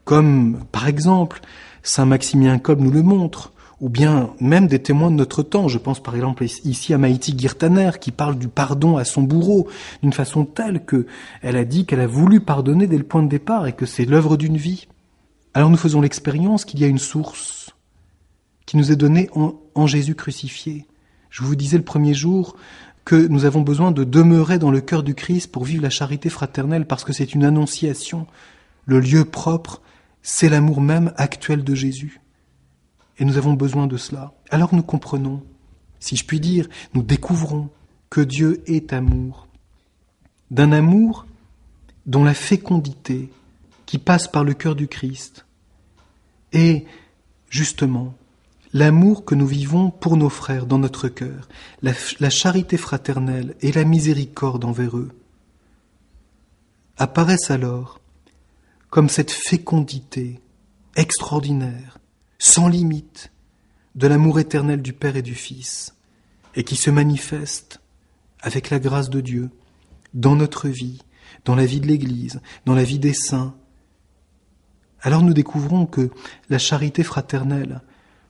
comme, par exemple, saint Maximilien Kolbe nous le montre, ou bien même des témoins de notre temps. Je pense par exemple ici à Maïti Girtaner qui parle du pardon à son bourreau d'une façon telle qu'elle a dit qu'elle a voulu pardonner dès le point de départ et que c'est l'œuvre d'une vie. Alors nous faisons l'expérience qu'il y a une source qui nous est donnée en Jésus crucifié. Je vous disais le premier jour que nous avons besoin de demeurer dans le cœur du Christ pour vivre la charité fraternelle parce que c'est une annonciation. Le lieu propre, c'est l'amour même actuel de Jésus. Et nous avons besoin de cela. Alors nous comprenons, si je puis dire, nous découvrons que Dieu est amour. D'un amour dont la fécondité qui passe par le cœur du Christ est justement l'amour que nous vivons pour nos frères dans notre cœur, la charité fraternelle et la miséricorde envers eux apparaissent alors comme cette fécondité extraordinaire, sans limite, de l'amour éternel du Père et du Fils, et qui se manifeste avec la grâce de Dieu dans notre vie, dans la vie de l'Église, dans la vie des saints. Alors nous découvrons que la charité fraternelle,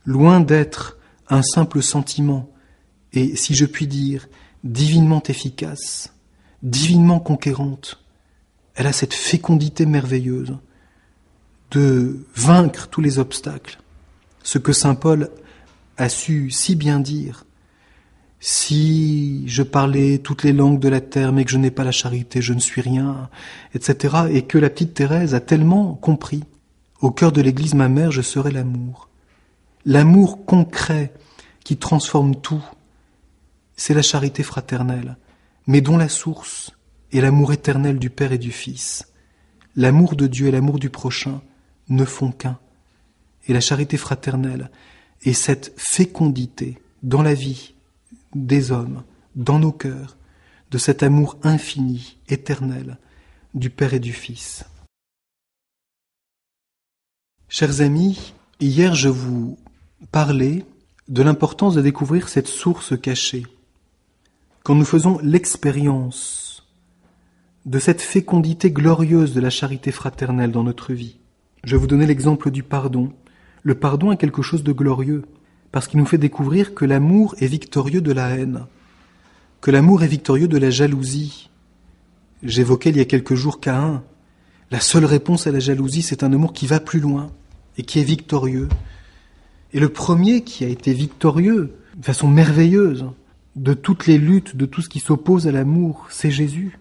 loin d'être un simple sentiment, et si je puis dire, divinement efficace, divinement conquérante, elle a cette fécondité merveilleuse de vaincre tous les obstacles. Ce que saint Paul a su si bien dire. Si je parlais toutes les langues de la terre, mais que je n'ai pas la charité, je ne suis rien, etc. Et que la petite Thérèse a tellement compris. Au cœur de l'Église, ma mère, je serai l'amour. L'amour concret qui transforme tout, c'est la charité fraternelle, mais dont la source est l'amour éternel du Père et du Fils. L'amour de Dieu et l'amour du prochain ne font qu'un. Et la charité fraternelle est cette fécondité dans la vie des hommes, dans nos cœurs, de cet amour infini, éternel, du Père et du Fils. Chers amis, hier je vous parlais de l'importance de découvrir cette source cachée. Quand nous faisons l'expérience de cette fécondité glorieuse de la charité fraternelle dans notre vie, je vais vous donner l'exemple du pardon. Le pardon est quelque chose de glorieux, parce qu'il nous fait découvrir que l'amour est victorieux de la haine, que l'amour est victorieux de la jalousie. J'évoquais il y a quelques jours Caïn. La seule réponse à la jalousie, c'est un amour qui va plus loin et qui est victorieux. Et le premier qui a été victorieux, de façon merveilleuse, de toutes les luttes, de tout ce qui s'oppose à l'amour, c'est Jésus.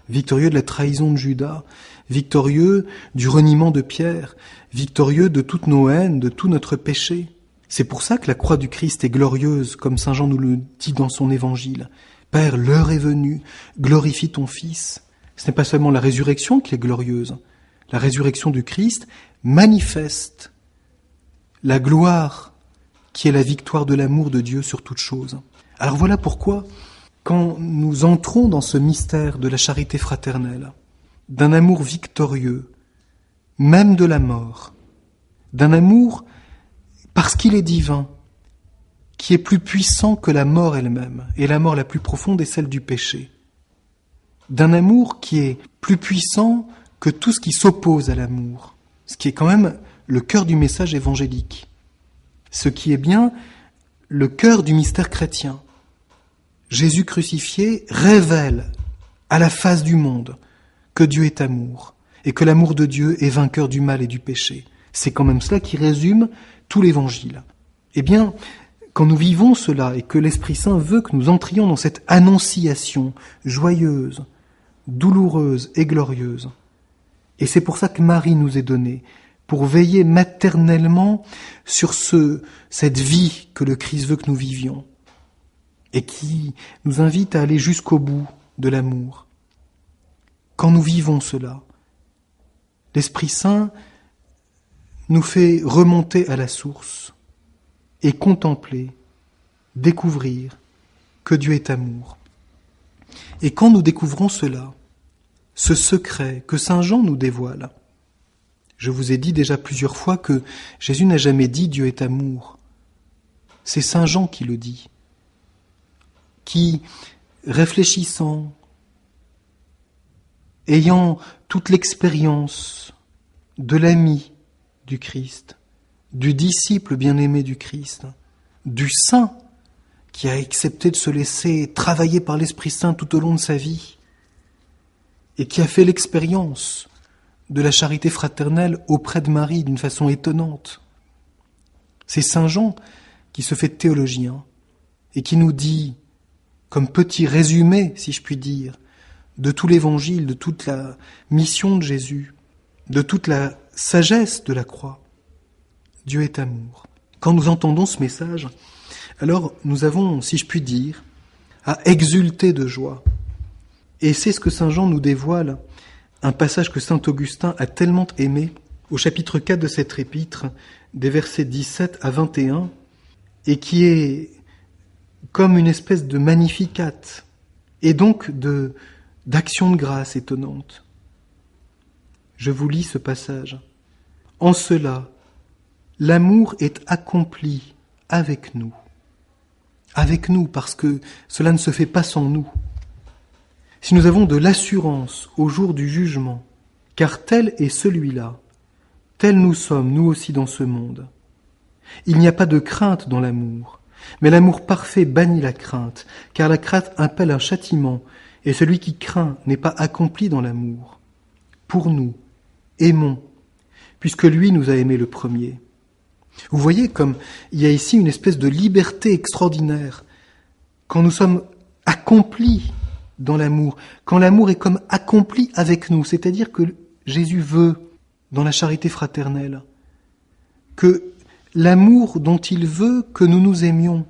Victorieux de la trahison de Judas, victorieux du reniement de Pierre, victorieux de toutes nos haines, de tout notre péché. C'est pour ça que la croix du Christ est glorieuse, comme saint Jean nous le dit dans son évangile. Père, l'heure est venue, glorifie ton Fils. Ce n'est pas seulement la résurrection qui est glorieuse. La résurrection du Christ manifeste la gloire qui est la victoire de l'amour de Dieu sur toute chose. Alors voilà pourquoi, quand nous entrons dans ce mystère de la charité fraternelle, d'un amour victorieux, même de la mort, d'un amour, parce qu'il est divin, qui est plus puissant que la mort elle-même, et la mort la plus profonde est celle du péché, d'un amour qui est plus puissant que tout ce qui s'oppose à l'amour, ce qui est quand même le cœur du message évangélique, ce qui est bien le cœur du mystère chrétien. Jésus crucifié révèle à la face du monde que Dieu est amour et que l'amour de Dieu est vainqueur du mal et du péché. C'est quand même cela qui résume tout l'Évangile. Eh bien, quand nous vivons cela et que l'Esprit Saint veut que nous entrions dans cette annonciation joyeuse, douloureuse et glorieuse, et c'est pour ça que Marie nous est donnée, pour veiller maternellement sur cette vie que le Christ veut que nous vivions et qui nous invite à aller jusqu'au bout de l'amour. Quand nous vivons cela, l'Esprit Saint nous fait remonter à la source et contempler, découvrir que Dieu est amour. Et quand nous découvrons cela, ce secret que Saint Jean nous dévoile, je vous ai dit déjà plusieurs fois que Jésus n'a jamais dit Dieu est amour. C'est Saint Jean qui le dit, qui, réfléchissant, ayant toute l'expérience de l'ami du Christ, du disciple bien-aimé du Christ, du saint qui a accepté de se laisser travailler par l'Esprit Saint tout au long de sa vie et qui a fait l'expérience de la charité fraternelle auprès de Marie d'une façon étonnante. C'est Saint Jean qui se fait théologien et qui nous dit, comme petit résumé, si je puis dire, de tout l'évangile, de toute la mission de Jésus, de toute la sagesse de la croix, Dieu est amour. Quand nous entendons ce message, alors nous avons, si je puis dire, à exulter de joie. Et c'est ce que Saint Jean nous dévoile, un passage que saint Augustin a tellement aimé, au chapitre 4 de cette épître, des versets 17 à 21, et qui est comme une espèce de magnificat, et donc d'action de grâce étonnante. Je vous lis ce passage. En cela, l'amour est accompli avec nous. Avec nous, parce que cela ne se fait pas sans nous. Si nous avons de l'assurance au jour du jugement, car tel est celui-là, tel nous sommes, nous aussi, dans ce monde. Il n'y a pas de crainte dans l'amour, mais l'amour parfait bannit la crainte, car la crainte appelle un châtiment, et celui qui craint n'est pas accompli dans l'amour. Pour nous, aimons, puisque lui nous a aimés le premier. Vous voyez comme il y a ici une espèce de liberté extraordinaire, quand nous sommes accomplis dans l'amour, quand l'amour est comme accompli avec nous, c'est-à-dire que Jésus veut, dans la charité fraternelle, que l'amour dont il veut que nous nous aimions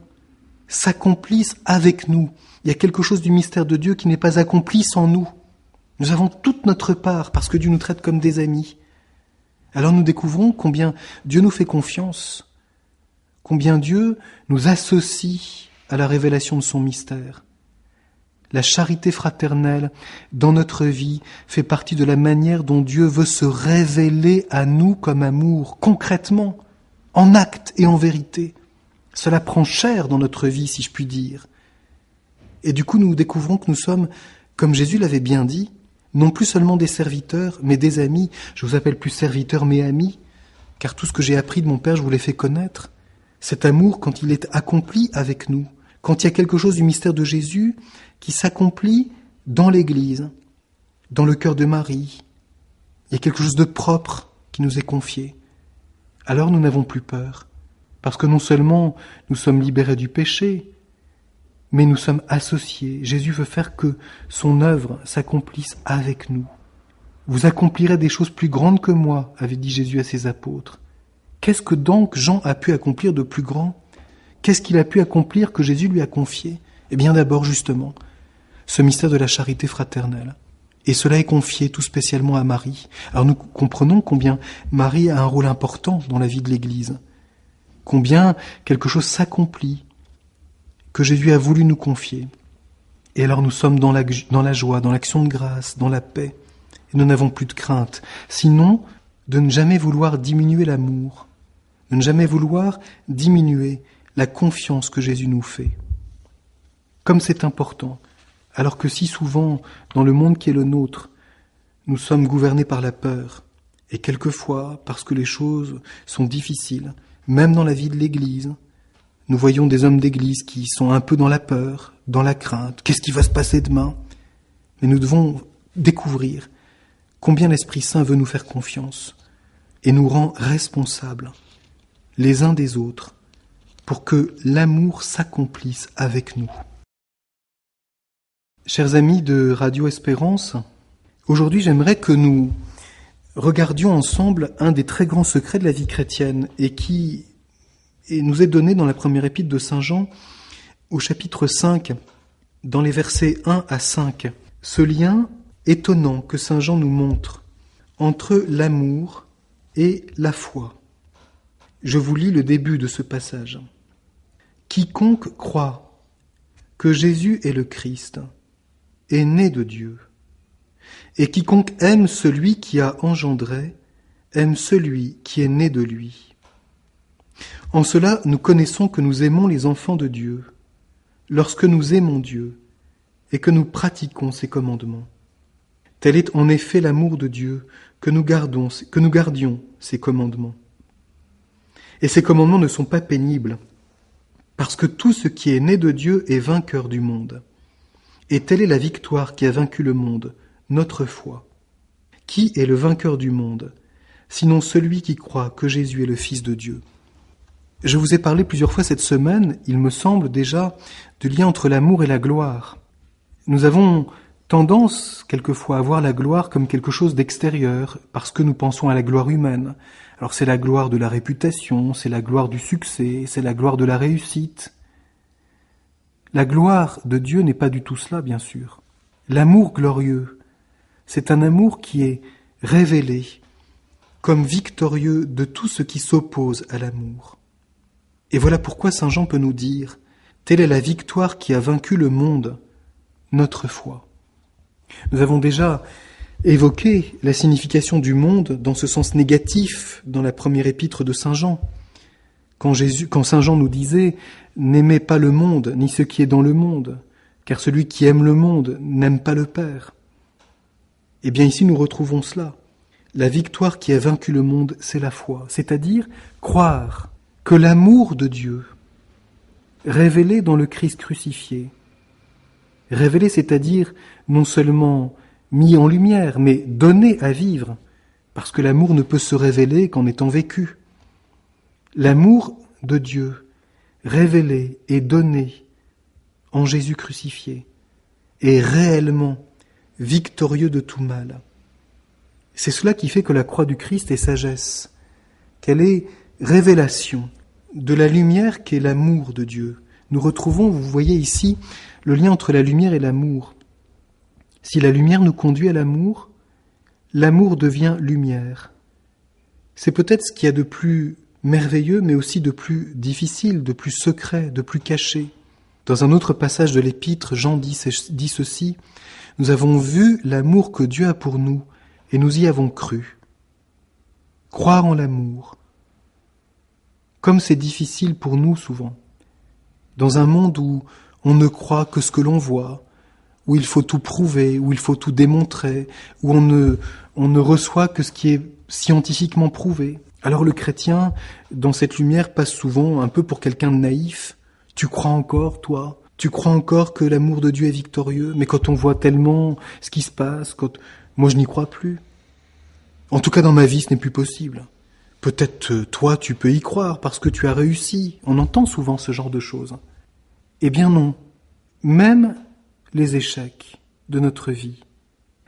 s'accomplisse avec nous. Il y a quelque chose du mystère de Dieu qui n'est pas accompli sans nous. Nous avons toute notre part parce que Dieu nous traite comme des amis. Alors nous découvrons combien Dieu nous fait confiance, combien Dieu nous associe à la révélation de son mystère. La charité fraternelle dans notre vie fait partie de la manière dont Dieu veut se révéler à nous comme amour, concrètement, en acte et en vérité. Cela prend chair dans notre vie, si je puis dire. Et du coup, nous découvrons que nous sommes, comme Jésus l'avait bien dit, non plus seulement des serviteurs, mais des amis. Je vous appelle plus serviteurs, mais amis, car tout ce que j'ai appris de mon Père, je vous l'ai fait connaître. Cet amour, quand il est accompli avec nous, quand il y a quelque chose du mystère de Jésus qui s'accomplit dans l'Église, dans le cœur de Marie, il y a quelque chose de propre qui nous est confié. Alors nous n'avons plus peur, parce que non seulement nous sommes libérés du péché, mais nous sommes associés. Jésus veut faire que son œuvre s'accomplisse avec nous. Vous accomplirez des choses plus grandes que moi, avait dit Jésus à ses apôtres. Qu'est-ce que donc Jean a pu accomplir de plus grand ? Qu'est-ce qu'il a pu accomplir que Jésus lui a confié ? Eh bien d'abord, justement, ce mystère de la charité fraternelle. Et cela est confié tout spécialement à Marie. Alors nous comprenons combien Marie a un rôle important dans la vie de l'Église. Combien quelque chose s'accomplit, que Jésus a voulu nous confier. Et alors nous sommes dans la joie, dans l'action de grâce, dans la paix. Et nous n'avons plus de crainte. Sinon, de ne jamais vouloir diminuer l'amour, de ne jamais vouloir diminuer la confiance que Jésus nous fait. Comme c'est important, alors que si souvent, dans le monde qui est le nôtre, nous sommes gouvernés par la peur, et quelquefois, parce que les choses sont difficiles, même dans la vie de l'Église, nous voyons des hommes d'Église qui sont un peu dans la peur, dans la crainte. Qu'est-ce qui va se passer demain ? Mais nous devons découvrir combien l'Esprit Saint veut nous faire confiance et nous rend responsables les uns des autres pour que l'amour s'accomplisse avec nous. Chers amis de Radio Espérance, aujourd'hui j'aimerais que nous regardions ensemble un des très grands secrets de la vie chrétienne et qui nous est donné dans la première épître de Saint Jean au chapitre 5, dans les versets 1 à 5. Ce lien étonnant que Saint Jean nous montre entre l'amour et la foi. Je vous lis le début de ce passage. « Quiconque croit que Jésus est le Christ est né de Dieu. Et quiconque aime celui qui a engendré, aime celui qui est né de lui. En cela, nous connaissons que nous aimons les enfants de Dieu, lorsque nous aimons Dieu et que nous pratiquons ses commandements. Tel est en effet l'amour de Dieu, que nous gardions ses commandements. Et ces commandements ne sont pas pénibles, parce que tout ce qui est né de Dieu est vainqueur du monde. Et telle est la victoire qui a vaincu le monde, notre foi. Qui est le vainqueur du monde, sinon celui qui croit que Jésus est le Fils de Dieu? Je vous ai parlé plusieurs fois cette semaine, il me semble déjà, du lien entre l'amour et la gloire. Nous avons tendance quelquefois à voir la gloire comme quelque chose d'extérieur, parce que nous pensons à la gloire humaine. Alors c'est la gloire de la réputation, c'est la gloire du succès, c'est la gloire de la réussite. La gloire de Dieu n'est pas du tout cela, bien sûr. L'amour glorieux, c'est un amour qui est révélé comme victorieux de tout ce qui s'oppose à l'amour. Et voilà pourquoi Saint Jean peut nous dire « Telle est la victoire qui a vaincu le monde, notre foi ». Nous avons déjà évoqué la signification du monde dans ce sens négatif dans la première épître de Saint Jean. Quand Saint Jean nous disait « N'aimez pas le monde, ni ce qui est dans le monde, car celui qui aime le monde n'aime pas le Père ». Eh bien ici nous retrouvons cela. La victoire qui a vaincu le monde, c'est la foi, c'est-à-dire croire que l'amour de Dieu, révélé dans le Christ crucifié, révélé, c'est-à-dire non seulement mis en lumière, mais donné à vivre, parce que l'amour ne peut se révéler qu'en étant vécu. L'amour de Dieu, révélé et donné en Jésus crucifié, est réellement victorieux de tout mal. C'est cela qui fait que la croix du Christ est sagesse, qu'elle est révélation de la lumière qu'est l'amour de Dieu. Nous retrouvons, vous voyez ici, le lien entre la lumière et l'amour. Si la lumière nous conduit à l'amour, l'amour devient lumière. C'est peut-être ce qu'il y a de plus merveilleux, mais aussi de plus difficile, de plus secret, de plus caché. Dans un autre passage de l'Épître, Jean dit ceci, « Nous avons vu l'amour que Dieu a pour nous, et nous y avons cru. » Croire en l'amour, comme c'est difficile pour nous souvent, dans un monde où on ne croit que ce que l'on voit, où il faut tout prouver, où il faut tout démontrer, où on ne reçoit que ce qui est scientifiquement prouvé. Alors le chrétien, dans cette lumière, passe souvent un peu pour quelqu'un de naïf. Tu crois encore, toi ? Tu crois encore que l'amour de Dieu est victorieux ? Mais quand on voit tellement ce qui se passe, moi je n'y crois plus. En tout cas dans ma vie, ce n'est plus possible. Peut-être toi, tu peux y croire parce que tu as réussi. On entend souvent ce genre de choses. Eh bien non. Même les échecs de notre vie,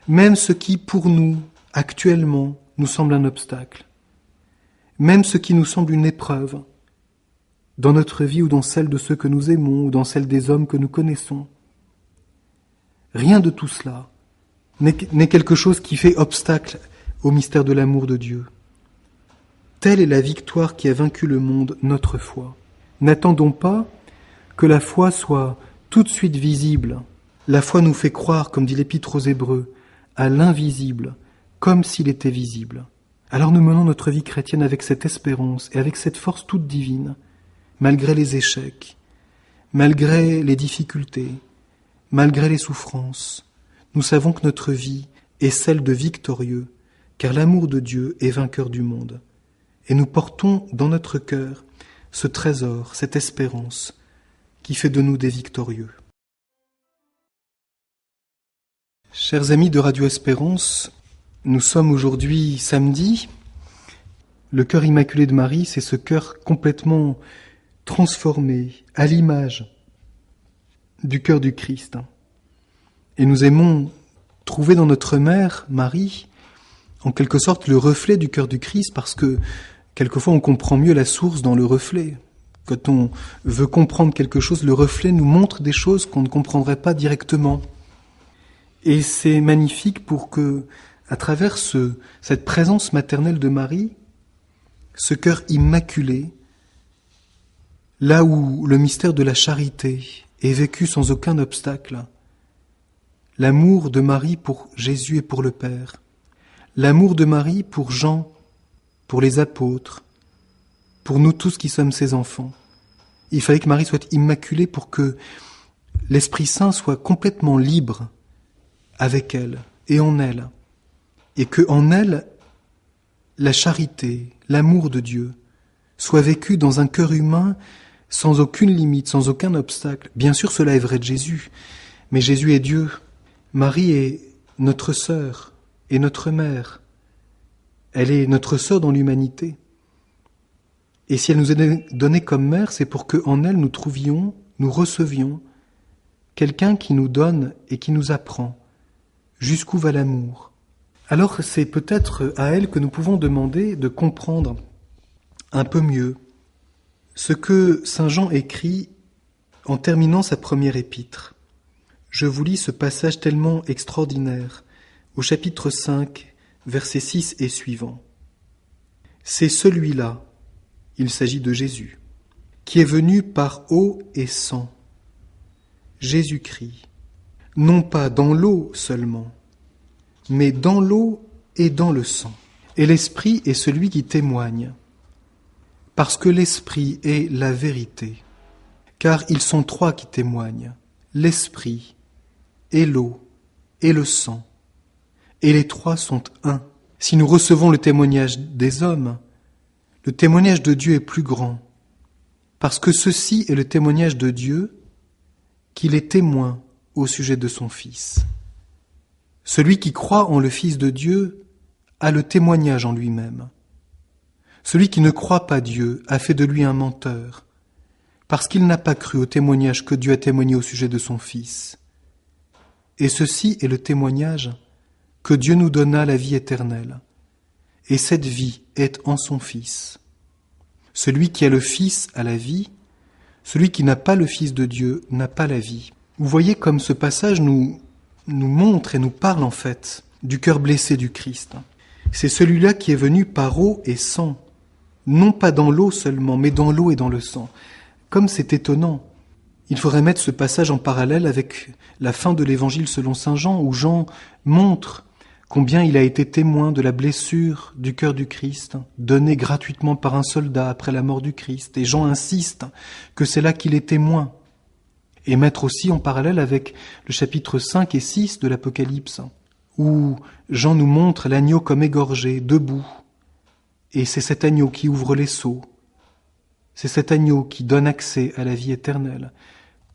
même ce qui pour nous, actuellement, nous semble un obstacle, même ce qui nous semble une épreuve, dans notre vie ou dans celle de ceux que nous aimons ou dans celle des hommes que nous connaissons, rien de tout cela n'est quelque chose qui fait obstacle au mystère de l'amour de Dieu. Telle est la victoire qui a vaincu le monde, notre foi. N'attendons pas que la foi soit tout de suite visible. La foi nous fait croire, comme dit l'Épître aux Hébreux, à l'invisible, comme s'il était visible. Alors nous menons notre vie chrétienne avec cette espérance et avec cette force toute divine, malgré les échecs, malgré les difficultés, malgré les souffrances. Nous savons que notre vie est celle de victorieux, car l'amour de Dieu est vainqueur du monde. Et nous portons dans notre cœur ce trésor, cette espérance, qui fait de nous des victorieux. Chers amis de Radio Espérance, nous sommes aujourd'hui samedi. Le cœur immaculé de Marie, c'est ce cœur complètement transformé à l'image du cœur du Christ. Et nous aimons trouver dans notre mère, Marie, en quelque sorte le reflet du cœur du Christ, parce que quelquefois on comprend mieux la source dans le reflet. Quand on veut comprendre quelque chose, le reflet nous montre des choses qu'on ne comprendrait pas directement. Et c'est magnifique pour que, à travers cette présence maternelle de Marie, ce cœur immaculé, là où le mystère de la charité est vécu sans aucun obstacle, l'amour de Marie pour Jésus et pour le Père, l'amour de Marie pour Jean, pour les apôtres, pour nous tous qui sommes ses enfants. Il fallait que Marie soit immaculée pour que l'Esprit Saint soit complètement libre avec elle et en elle, et que en elle, la charité, l'amour de Dieu, soit vécu dans un cœur humain sans aucune limite, sans aucun obstacle. Bien sûr, cela est vrai de Jésus, mais Jésus est Dieu. Marie est notre sœur et notre mère. Elle est notre sœur dans l'humanité. Et si elle nous est donnée comme mère, c'est pour qu'en elle nous trouvions, nous recevions quelqu'un qui nous donne et qui nous apprend jusqu'où va l'amour. Alors c'est peut-être à elle que nous pouvons demander de comprendre un peu mieux ce que saint Jean écrit en terminant sa première épître. Je vous lis ce passage tellement extraordinaire au chapitre 5, versets 6 et suivants. C'est celui-là, il s'agit de Jésus, qui est venu par eau et sang, Jésus-Christ, non pas dans l'eau seulement, mais dans l'eau et dans le sang. Et l'Esprit est celui qui témoigne, parce que l'Esprit est la vérité. Car ils sont trois qui témoignent, l'Esprit et l'eau et le sang. Et les trois sont un. Si nous recevons le témoignage des hommes, le témoignage de Dieu est plus grand, parce que ceci est le témoignage de Dieu, qu'il est témoin au sujet de son Fils. Celui qui croit en le Fils de Dieu a le témoignage en lui-même. Celui qui ne croit pas Dieu a fait de lui un menteur, parce qu'il n'a pas cru au témoignage que Dieu a témoigné au sujet de son Fils. Et ceci est le témoignage que Dieu nous donna la vie éternelle, et cette vie est en son Fils. Celui qui a le Fils a la vie, celui qui n'a pas le Fils de Dieu n'a pas la vie. Vous voyez comme ce passage nous montre et nous parle en fait du cœur blessé du Christ. C'est celui-là qui est venu par eau et sang, non pas dans l'eau seulement, mais dans l'eau et dans le sang. Comme c'est étonnant, il faudrait mettre ce passage en parallèle avec la fin de l'évangile selon saint Jean, où Jean montre combien il a été témoin de la blessure du cœur du Christ, donnée gratuitement par un soldat après la mort du Christ. Et Jean insiste que c'est là qu'il est témoin. Et mettre aussi en parallèle avec le chapitre 5 et 6 de l'Apocalypse, où Jean nous montre l'agneau comme égorgé, debout. Et c'est cet agneau qui ouvre les sceaux. C'est cet agneau qui donne accès à la vie éternelle.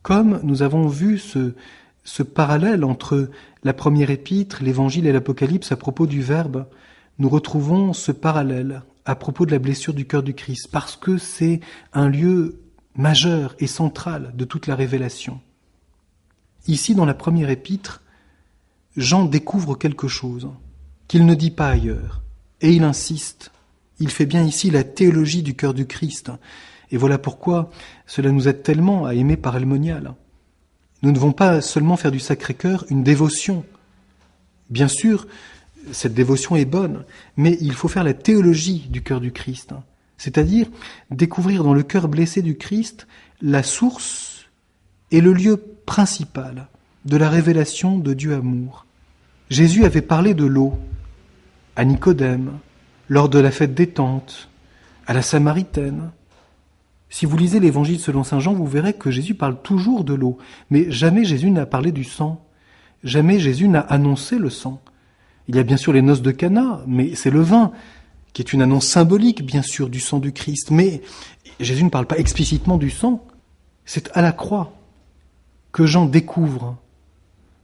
Comme nous avons vu ce parallèle entre la première épître, l'évangile et l'Apocalypse à propos du Verbe, nous retrouvons ce parallèle à propos de la blessure du cœur du Christ, parce que c'est un lieu majeur et central de toute la révélation. Ici, dans la première épître, Jean découvre quelque chose qu'il ne dit pas ailleurs, et il insiste. Il fait bien ici la théologie du cœur du Christ. Et voilà pourquoi cela nous aide tellement à aimer par Helmonial. Nous ne devons pas seulement faire du Sacré-Cœur une dévotion. Bien sûr, cette dévotion est bonne, mais il faut faire la théologie du cœur du Christ. C'est-à-dire découvrir dans le cœur blessé du Christ la source et le lieu principal de la révélation de Dieu amour. Jésus avait parlé de l'eau à Nicodème, lors de la fête des Tentes, à la Samaritaine. Si vous lisez l'évangile selon saint Jean, vous verrez que Jésus parle toujours de l'eau, mais jamais Jésus n'a parlé du sang. Jamais Jésus n'a annoncé le sang. Il y a bien sûr les noces de Cana, mais c'est le vin, qui est une annonce symbolique, bien sûr, du sang du Christ. Mais Jésus ne parle pas explicitement du sang. C'est à la croix que Jean découvre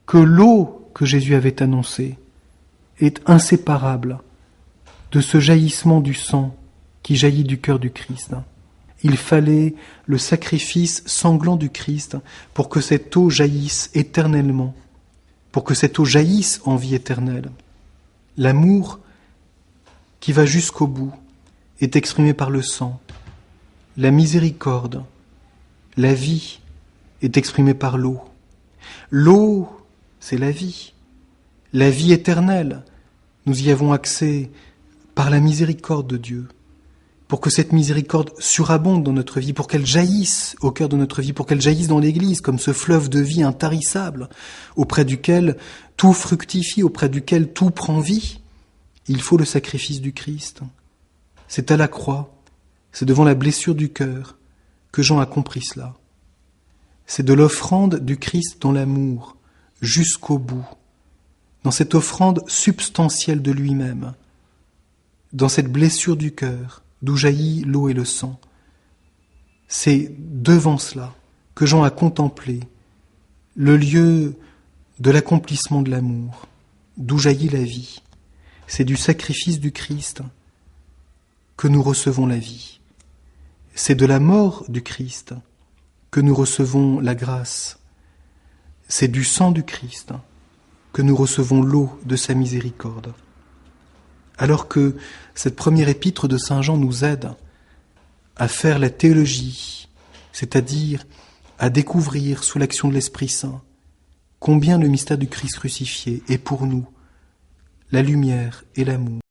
que l'eau que Jésus avait annoncée est inséparable de ce jaillissement du sang qui jaillit du cœur du Christ. Il fallait le sacrifice sanglant du Christ pour que cette eau jaillisse éternellement, pour que cette eau jaillisse en vie éternelle. L'amour qui va jusqu'au bout, est exprimée par le sang. La miséricorde, la vie, est exprimée par l'eau. L'eau, c'est la vie éternelle. Nous y avons accès par la miséricorde de Dieu, pour que cette miséricorde surabonde dans notre vie, pour qu'elle jaillisse au cœur de notre vie, pour qu'elle jaillisse dans l'Église comme ce fleuve de vie intarissable, auprès duquel tout fructifie, auprès duquel tout prend vie. Il faut le sacrifice du Christ. C'est à la croix, c'est devant la blessure du cœur que Jean a compris cela. C'est de l'offrande du Christ dans l'amour, jusqu'au bout, dans cette offrande substantielle de lui-même, dans cette blessure du cœur, d'où jaillit l'eau et le sang. C'est devant cela que Jean a contemplé le lieu de l'accomplissement de l'amour, d'où jaillit la vie. C'est du sacrifice du Christ que nous recevons la vie. C'est de la mort du Christ que nous recevons la grâce. C'est du sang du Christ que nous recevons l'eau de sa miséricorde. Alors que cette première épître de Saint Jean nous aide à faire la théologie, c'est-à-dire à découvrir sous l'action de l'Esprit Saint combien le mystère du Christ crucifié est pour nous la lumière et l'amour.